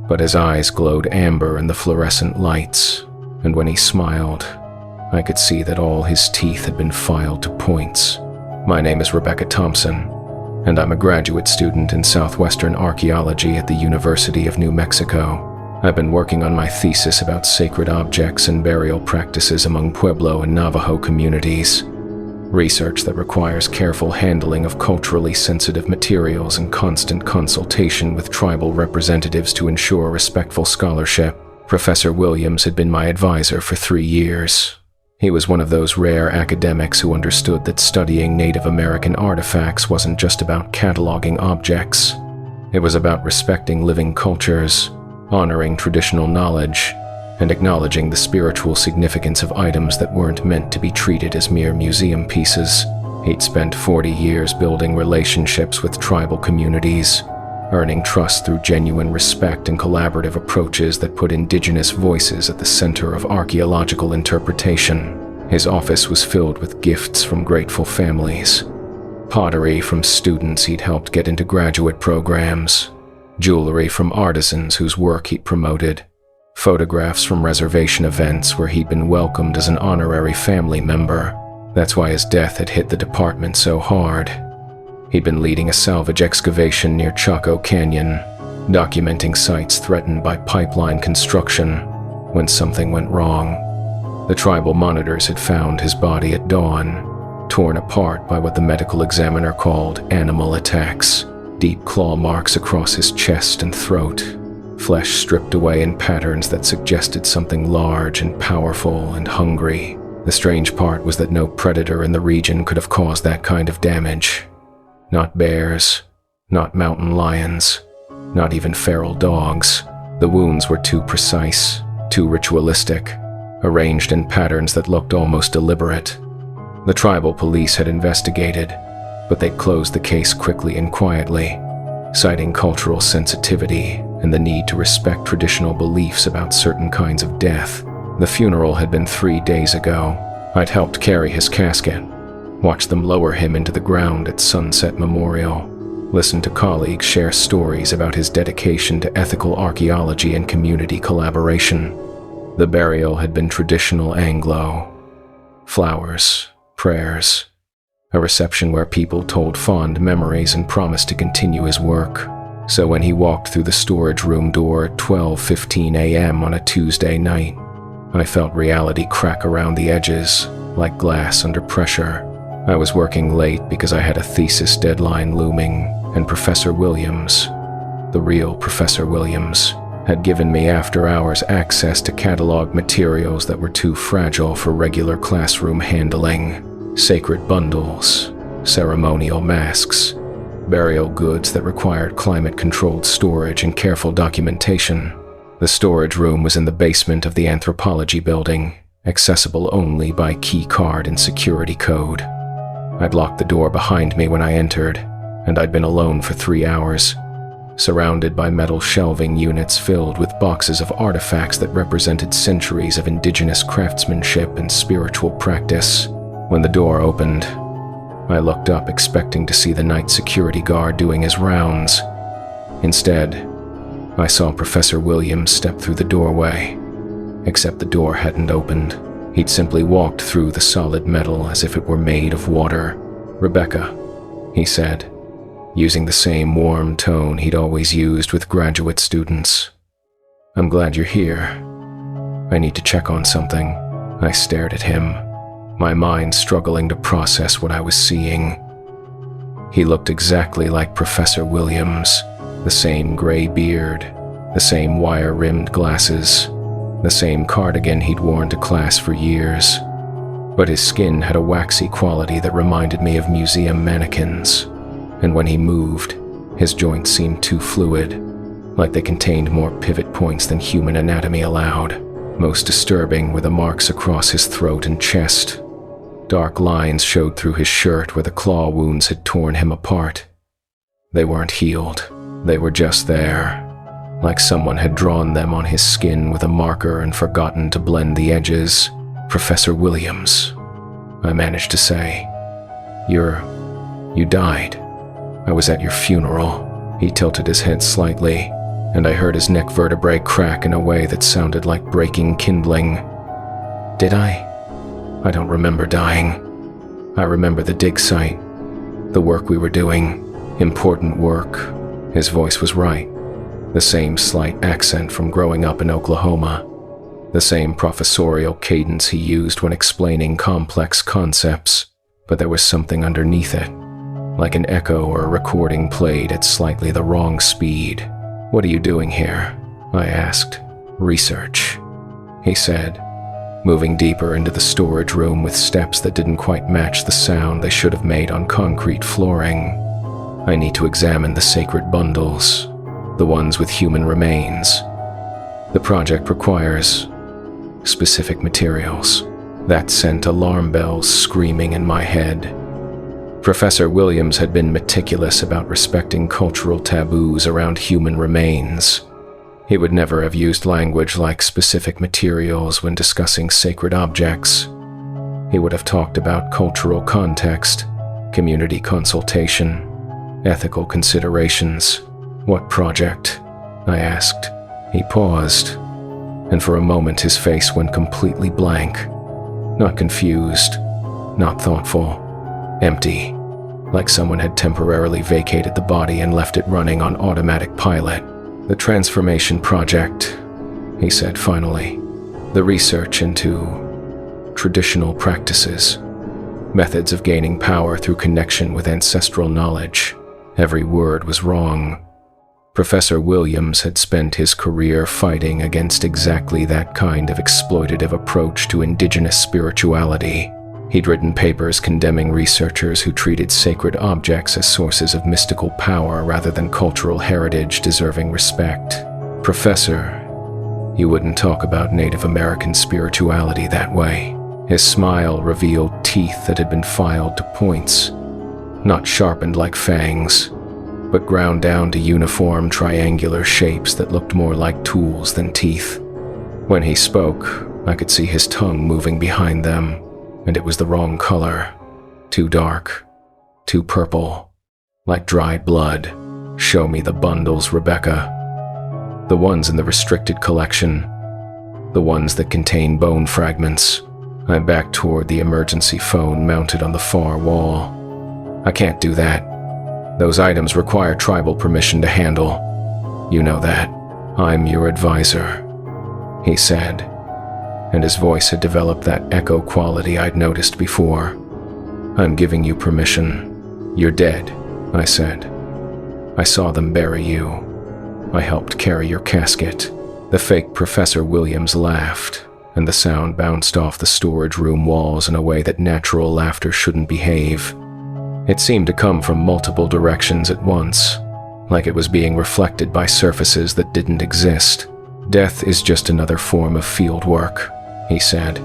But his eyes glowed amber in the fluorescent lights, and when he smiled, I could see that all his teeth had been filed to points. My name is Rebecca Thompson, and I'm a graduate student in Southwestern Archaeology at the University of New Mexico. I've been working on my thesis about sacred objects and burial practices among Pueblo and Navajo communities. Research that requires careful handling of culturally sensitive materials and constant consultation with tribal representatives to ensure respectful scholarship. Professor Williams had been my advisor for 3 years. He was one of those rare academics who understood that studying Native American artifacts wasn't just about cataloging objects. It was about respecting living cultures, honoring traditional knowledge, and acknowledging the spiritual significance of items that weren't meant to be treated as mere museum pieces. He'd spent 40 years building relationships with tribal communities, earning trust through genuine respect and collaborative approaches that put indigenous voices at the center of archaeological interpretation. His office was filled with gifts from grateful families, pottery from students he'd helped get into graduate programs, jewelry from artisans whose work he'd promoted, photographs from reservation events where he'd been welcomed as an honorary family member. That's why his death had hit the department so hard. He'd been leading a salvage excavation near Chaco Canyon, documenting sites threatened by pipeline construction, when something went wrong. The tribal monitors had found his body at dawn, torn apart by what the medical examiner called animal attacks, deep claw marks across his chest and throat, flesh stripped away in patterns that suggested something large and powerful and hungry. The strange part was that no predator in the region could have caused that kind of damage. Not bears, not mountain lions, not even feral dogs. The wounds were too precise, too ritualistic, arranged in patterns that looked almost deliberate. The tribal police had investigated, but they'd closed the case quickly and quietly, citing cultural sensitivity and the need to respect traditional beliefs about certain kinds of death. The funeral had been 3 days ago. I'd helped carry his casket, watched them lower him into the ground at Sunset Memorial, listened to colleagues share stories about his dedication to ethical archaeology and community collaboration. The burial had been traditional Anglo. Flowers, prayers, a reception where people told fond memories and promised to continue his work. So when he walked through the storage room door at 12:15 a.m. on a Tuesday night, I felt reality crack around the edges, like glass under pressure. I was working late because I had a thesis deadline looming, and Professor Williams, the real Professor Williams, had given me after-hours access to catalog materials that were too fragile for regular classroom handling. Sacred bundles, ceremonial masks, burial goods that required climate-controlled storage and careful documentation. The storage room was in the basement of the anthropology building, accessible only by key card and security code. I'd locked the door behind me when I entered, and I'd been alone for 3 hours, surrounded by metal shelving units filled with boxes of artifacts that represented centuries of indigenous craftsmanship and spiritual practice. When the door opened, I looked up expecting to see the night security guard doing his rounds. Instead, I saw Professor Williams step through the doorway, except the door hadn't opened. He'd simply walked through the solid metal as if it were made of water. "Rebecca," he said, using the same warm tone he'd always used with graduate students. "I'm glad you're here. I need to check on something." I stared at him, my mind struggling to process what I was seeing. He looked exactly like Professor Williams, the same gray beard, the same wire-rimmed glasses, the same cardigan he'd worn to class for years. But his skin had a waxy quality that reminded me of museum mannequins, and when he moved, his joints seemed too fluid, like they contained more pivot points than human anatomy allowed. Most disturbing were the marks across his throat and chest. Dark lines showed through his shirt where the claw wounds had torn him apart. They weren't healed. They were just there, like someone had drawn them on his skin with a marker and forgotten to blend the edges. "Professor Williams," I managed to say. You died. I was at your funeral." He tilted his head slightly, and I heard his neck vertebrae crack in a way that sounded like breaking kindling. "Did I? I don't remember dying. I remember the dig site, the work we were doing, important work." His voice was right. The same slight accent from growing up in Oklahoma. The same professorial cadence he used when explaining complex concepts. But there was something underneath it, like an echo or a recording played at slightly the wrong speed. "What are you doing here?" I asked. "Research," he said, moving deeper into the storage room with steps that didn't quite match the sound they should have made on concrete flooring. "I need to examine the sacred bundles, the ones with human remains. The project requires specific materials." That sent alarm bells screaming in my head. Professor Williams had been meticulous about respecting cultural taboos around human remains. He would never have used language like specific materials when discussing sacred objects. He would have talked about cultural context, community consultation, ethical considerations. "What project?" I asked. He paused, and for a moment his face went completely blank. Not confused, not thoughtful, empty, like someone had temporarily vacated the body and left it running on automatic pilot. "The transformation project," he said finally. "The research into traditional practices, methods of gaining power through connection with ancestral knowledge." Every word was wrong. Professor Williams had spent his career fighting against exactly that kind of exploitative approach to indigenous spirituality. He'd written papers condemning researchers who treated sacred objects as sources of mystical power rather than cultural heritage deserving respect. "Professor, you wouldn't talk about Native American spirituality that way." His smile revealed teeth that had been filed to points, not sharpened like fangs, but ground down to uniform triangular shapes that looked more like tools than teeth. When he spoke, I could see his tongue moving behind them, and it was the wrong color. Too dark, too purple, like dried blood. "Show me the bundles, Rebecca. The ones in the restricted collection, the ones that contain bone fragments." I backed toward the emergency phone mounted on the far wall. "I can't do that. Those items require tribal permission to handle. You know that. I'm your advisor," he said, and his voice had developed that echo quality I'd noticed before. "I'm giving you permission. You're dead," I said. "I saw them bury you. I helped carry your casket." The fake Professor Williams laughed, and the sound bounced off the storage room walls in a way that natural laughter shouldn't behave. It seemed to come from multiple directions at once, like it was being reflected by surfaces that didn't exist. "Death is just another form of field work," he said.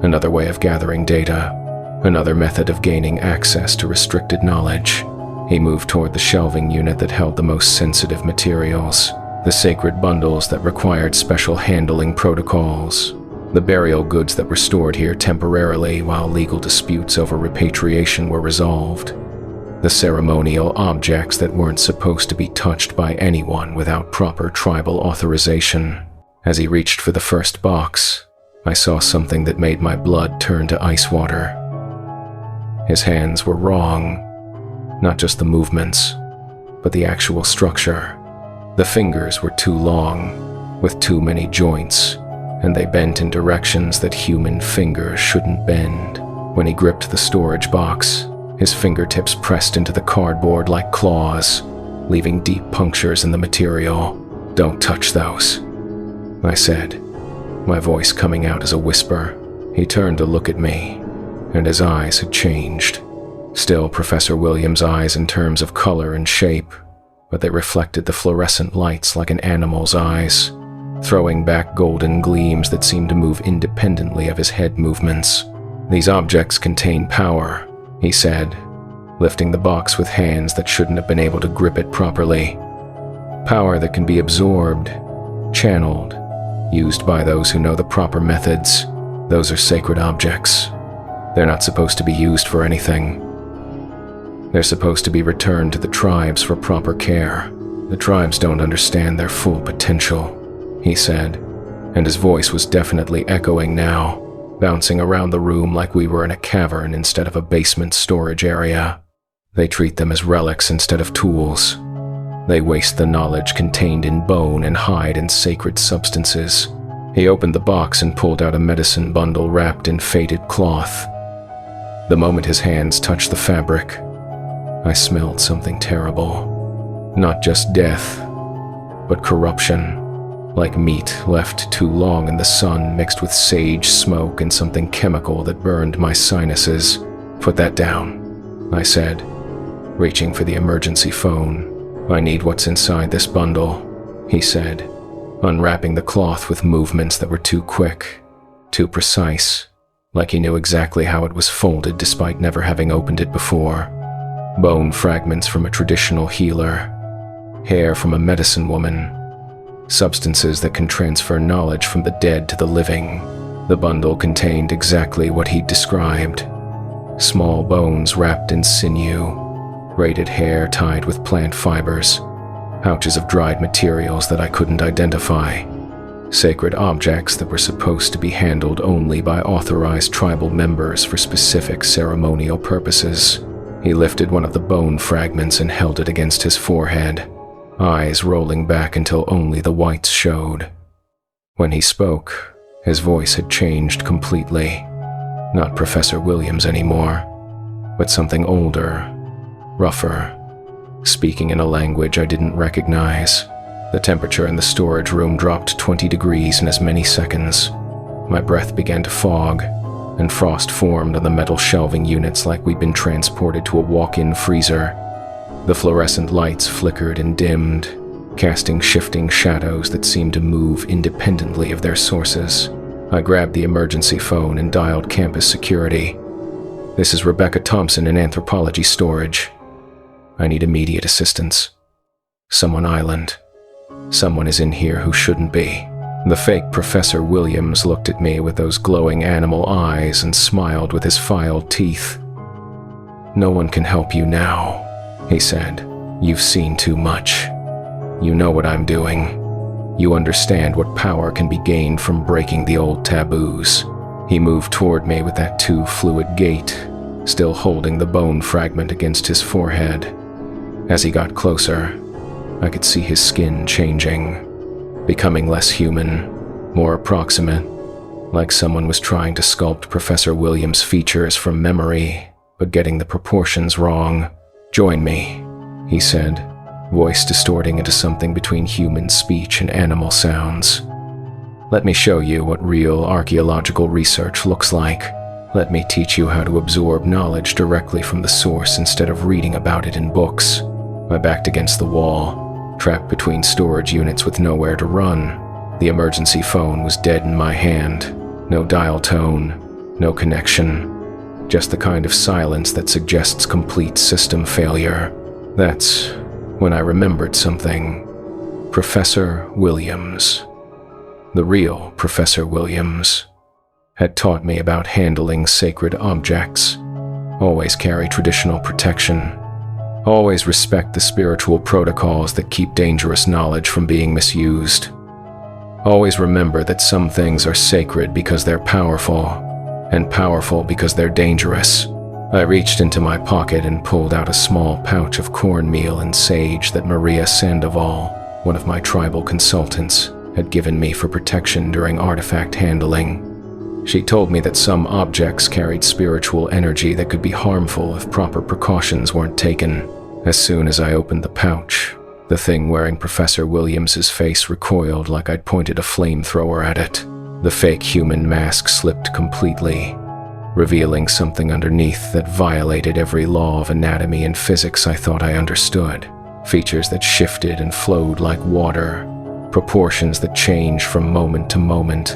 "Another way of gathering data, another method of gaining access to restricted knowledge." He moved toward the shelving unit that held the most sensitive materials, the sacred bundles that required special handling protocols, the burial goods that were stored here temporarily while legal disputes over repatriation were resolved, the ceremonial objects that weren't supposed to be touched by anyone without proper tribal authorization. As he reached for the first box, I saw something that made my blood turn to ice water. His hands were wrong, not just the movements, but the actual structure. The fingers were too long, with too many joints, and they bent in directions that human fingers shouldn't bend. When he gripped the storage box, his fingertips pressed into the cardboard like claws, leaving deep punctures in the material. "Don't touch those," I said, my voice coming out as a whisper. He turned to look at me, and his eyes had changed. Still Professor Williams' eyes in terms of color and shape, but they reflected the fluorescent lights like an animal's eyes, throwing back golden gleams that seemed to move independently of his head movements. "These objects contain power," he said, lifting the box with hands that shouldn't have been able to grip it properly. "Power that can be absorbed, channeled, used by those who know the proper methods. Those are sacred objects. They're not supposed to be used for anything. They're supposed to be returned to the tribes for proper care. The tribes don't understand their full potential," he said, and his voice was definitely echoing now, bouncing around the room like we were in a cavern instead of a basement storage area. "They treat them as relics instead of tools. They waste the knowledge contained in bone and hide and sacred substances." He opened the box and pulled out a medicine bundle wrapped in faded cloth. The moment his hands touched the fabric, I smelled something terrible. Not just death, but corruption, like meat left too long in the sun mixed with sage smoke and something chemical that burned my sinuses. "Put that down," I said, reaching for the emergency phone. "I need what's inside this bundle," he said, unwrapping the cloth with movements that were too quick, too precise, like he knew exactly how it was folded despite never having opened it before. Bone fragments from a traditional healer, hair from a medicine woman, substances that can transfer knowledge from the dead to the living. The bundle contained exactly what he'd described: small bones wrapped in sinew, braided hair tied with plant fibers, pouches of dried materials that I couldn't identify, sacred objects that were supposed to be handled only by authorized tribal members for specific ceremonial purposes. He lifted one of the bone fragments and held it against his forehead, eyes rolling back until only the whites showed. When he spoke, his voice had changed completely. Not Professor Williams anymore, but something older, rougher, speaking in a language I didn't recognize. The temperature in the storage room dropped 20 degrees in as many seconds. My breath began to fog, and frost formed on the metal shelving units like we'd been transported to a walk-in freezer. The fluorescent lights flickered and dimmed, casting shifting shadows that seemed to move independently of their sources. I grabbed the emergency phone and dialed campus security. "This is Rebecca Thompson in anthropology storage. I need immediate assistance. Someone Island. Someone is in here who shouldn't be." The fake Professor Williams looked at me with those glowing animal eyes and smiled with his filed teeth. "No one can help you now," he said. "You've seen too much. You know what I'm doing. You understand what power can be gained from breaking the old taboos." He moved toward me with that too fluid gait, still holding the bone fragment against his forehead. As he got closer, I could see his skin changing, becoming less human, more approximate, like someone was trying to sculpt Professor Williams' features from memory, but getting the proportions wrong. "Join me," he said, voice distorting into something between human speech and animal sounds. "Let me show you what real archaeological research looks like." Let me teach you how to absorb knowledge directly from the source instead of reading about it in books. I backed against the wall, trapped between storage units with nowhere to run. The emergency phone was dead in my hand. No dial tone, no connection. Just the kind of silence that suggests complete system failure. That's when I remembered something. Professor Williams, the real Professor Williams, had taught me about handling sacred objects. Always carry traditional protection. Always respect the spiritual protocols that keep dangerous knowledge from being misused. Always remember that some things are sacred because they're powerful, and powerful because they're dangerous. I reached into my pocket and pulled out a small pouch of cornmeal and sage that Maria Sandoval, one of my tribal consultants, had given me for protection during artifact handling. She told me that some objects carried spiritual energy that could be harmful if proper precautions weren't taken. As soon as I opened the pouch, the thing wearing Professor Williams's face recoiled like I'd pointed a flamethrower at it. The fake human mask slipped completely, revealing something underneath that violated every law of anatomy and physics I thought I understood. Features that shifted and flowed like water, proportions that changed from moment to moment,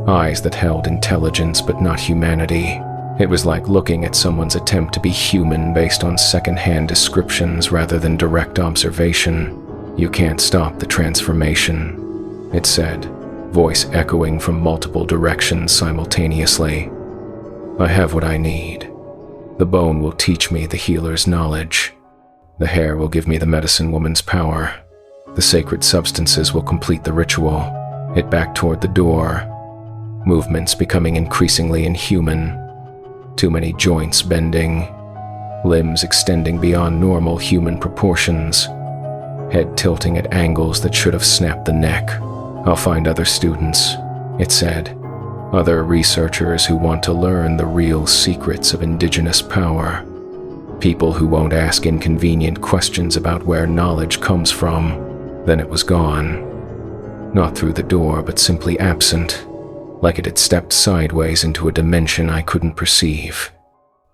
eyes that held intelligence but not humanity. It was like looking at someone's attempt to be human based on second-hand descriptions rather than direct observation. You can't stop the transformation, it said, voice echoing from multiple directions simultaneously. I have what I need. The bone will teach me the healer's knowledge. The hair will give me the medicine woman's power. The sacred substances will complete the ritual. It backed toward the door, movements becoming increasingly inhuman. Too many joints bending, limbs extending beyond normal human proportions, head tilting at angles that should have snapped the neck. I'll find other students, it said, other researchers who want to learn the real secrets of indigenous power. People who won't ask inconvenient questions about where knowledge comes from. Then it was gone. Not through the door, but simply absent, like it had stepped sideways into a dimension I couldn't perceive.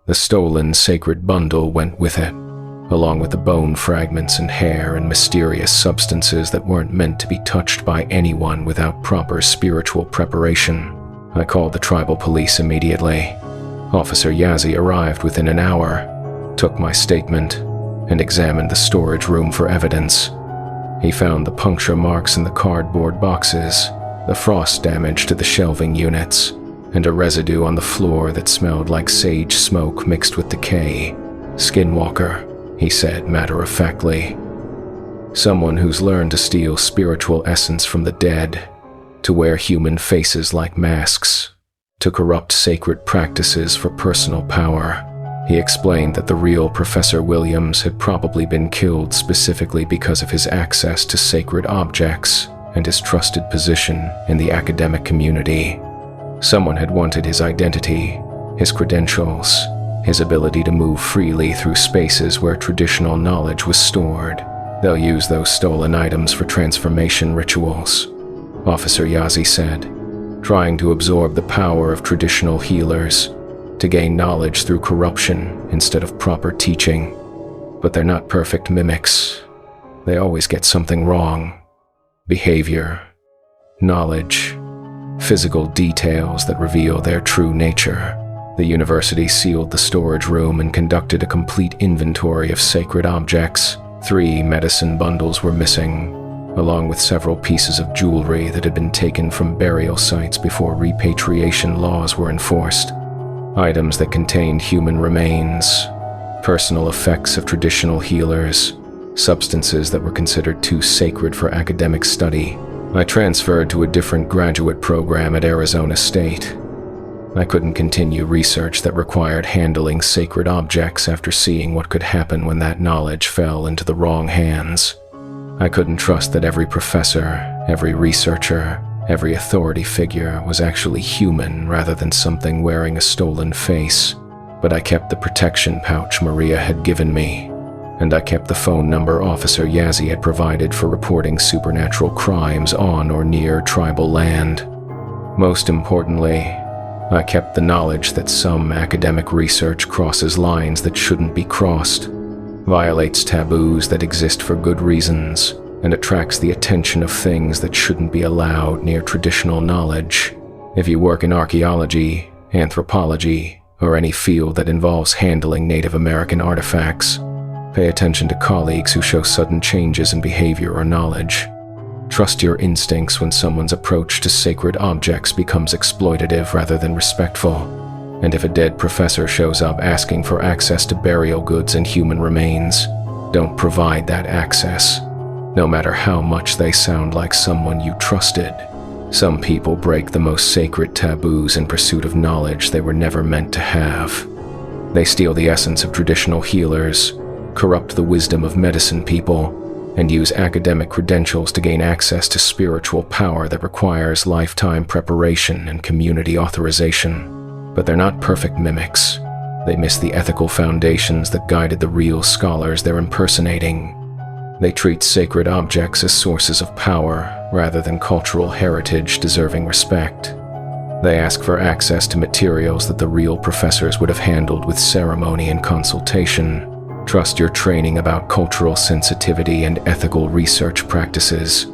The stolen sacred bundle went with it, along with the bone fragments and hair and mysterious substances that weren't meant to be touched by anyone without proper spiritual preparation. I called the tribal police immediately. Officer Yazzie arrived within an hour, took my statement, and examined the storage room for evidence. He found the puncture marks in the cardboard boxes, the frost damage to the shelving units, and a residue on the floor that smelled like sage smoke mixed with decay. Skinwalker, he said matter-of-factly. Someone who's learned to steal spiritual essence from the dead, to wear human faces like masks, to corrupt sacred practices for personal power. He explained that the real Professor Williams had probably been killed specifically because of his access to sacred objects and his trusted position in the academic community. Someone had wanted his identity, his credentials, his ability to move freely through spaces where traditional knowledge was stored. They'll use those stolen items for transformation rituals, Officer Yazzie said, trying to absorb the power of traditional healers, to gain knowledge through corruption instead of proper teaching. But they're not perfect mimics. They always get something wrong. Behavior, knowledge, physical details that reveal their true nature. The university sealed the storage room and conducted a complete inventory of sacred objects. 3 medicine bundles were missing, along with several pieces of jewelry that had been taken from burial sites before repatriation laws were enforced. Items that contained human remains, personal effects of traditional healers, substances that were considered too sacred for academic study. I transferred to a different graduate program at Arizona State. I couldn't continue research that required handling sacred objects after seeing what could happen when that knowledge fell into the wrong hands. I couldn't trust that every professor, every researcher, every authority figure was actually human rather than something wearing a stolen face. But I kept the protection pouch Maria had given me, and I kept the phone number Officer Yazzie had provided for reporting supernatural crimes on or near tribal land. Most importantly, I kept the knowledge that some academic research crosses lines that shouldn't be crossed, violates taboos that exist for good reasons, and attracts the attention of things that shouldn't be allowed near traditional knowledge. If you work in archaeology, anthropology, or any field that involves handling Native American artifacts, pay attention to colleagues who show sudden changes in behavior or knowledge. Trust your instincts when someone's approach to sacred objects becomes exploitative rather than respectful. And if a dead professor shows up asking for access to burial goods and human remains, don't provide that access, no matter how much they sound like someone you trusted. Some people break the most sacred taboos in pursuit of knowledge they were never meant to have. They steal the essence of traditional healers, corrupt the wisdom of medicine people, and use academic credentials to gain access to spiritual power that requires lifetime preparation and community authorization. But they're not perfect mimics. They miss the ethical foundations that guided the real scholars they're impersonating. They treat sacred objects as sources of power rather than cultural heritage deserving respect. They ask for access to materials that the real professors would have handled with ceremony and consultation. Trust your training about cultural sensitivity and ethical research practices.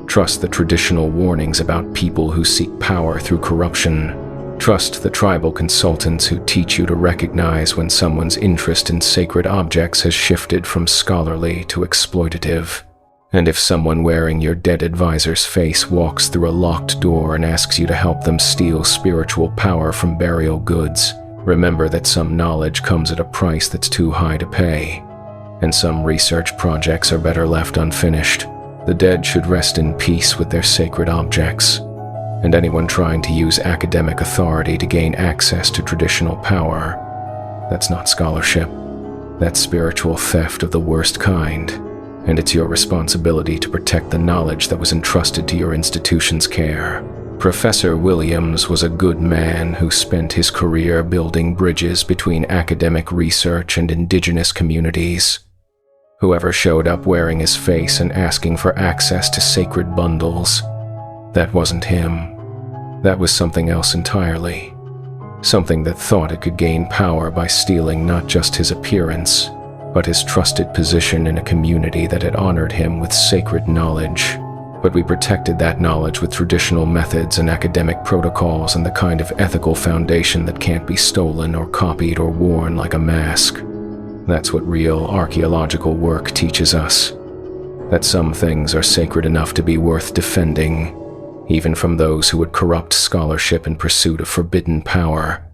Trust the traditional warnings about people who seek power through corruption. Trust the tribal consultants who teach you to recognize when someone's interest in sacred objects has shifted from scholarly to exploitative. And if someone wearing your dead advisor's face walks through a locked door and asks you to help them steal spiritual power from burial goods, remember that some knowledge comes at a price that's too high to pay, and some research projects are better left unfinished. The dead should rest in peace with their sacred objects, and anyone trying to use academic authority to gain access to traditional power, that's not scholarship. That's spiritual theft of the worst kind, and it's your responsibility to protect the knowledge that was entrusted to your institution's care. Professor Williams was a good man who spent his career building bridges between academic research and indigenous communities. Whoever showed up wearing his face and asking for access to sacred bundles, that wasn't him. That was something else entirely. Something that thought it could gain power by stealing not just his appearance, but his trusted position in a community that had honored him with sacred knowledge. But we protected that knowledge with traditional methods and academic protocols and the kind of ethical foundation that can't be stolen or copied or worn like a mask. That's what real archaeological work teaches us. That some things are sacred enough to be worth defending, even from those who would corrupt scholarship in pursuit of forbidden power.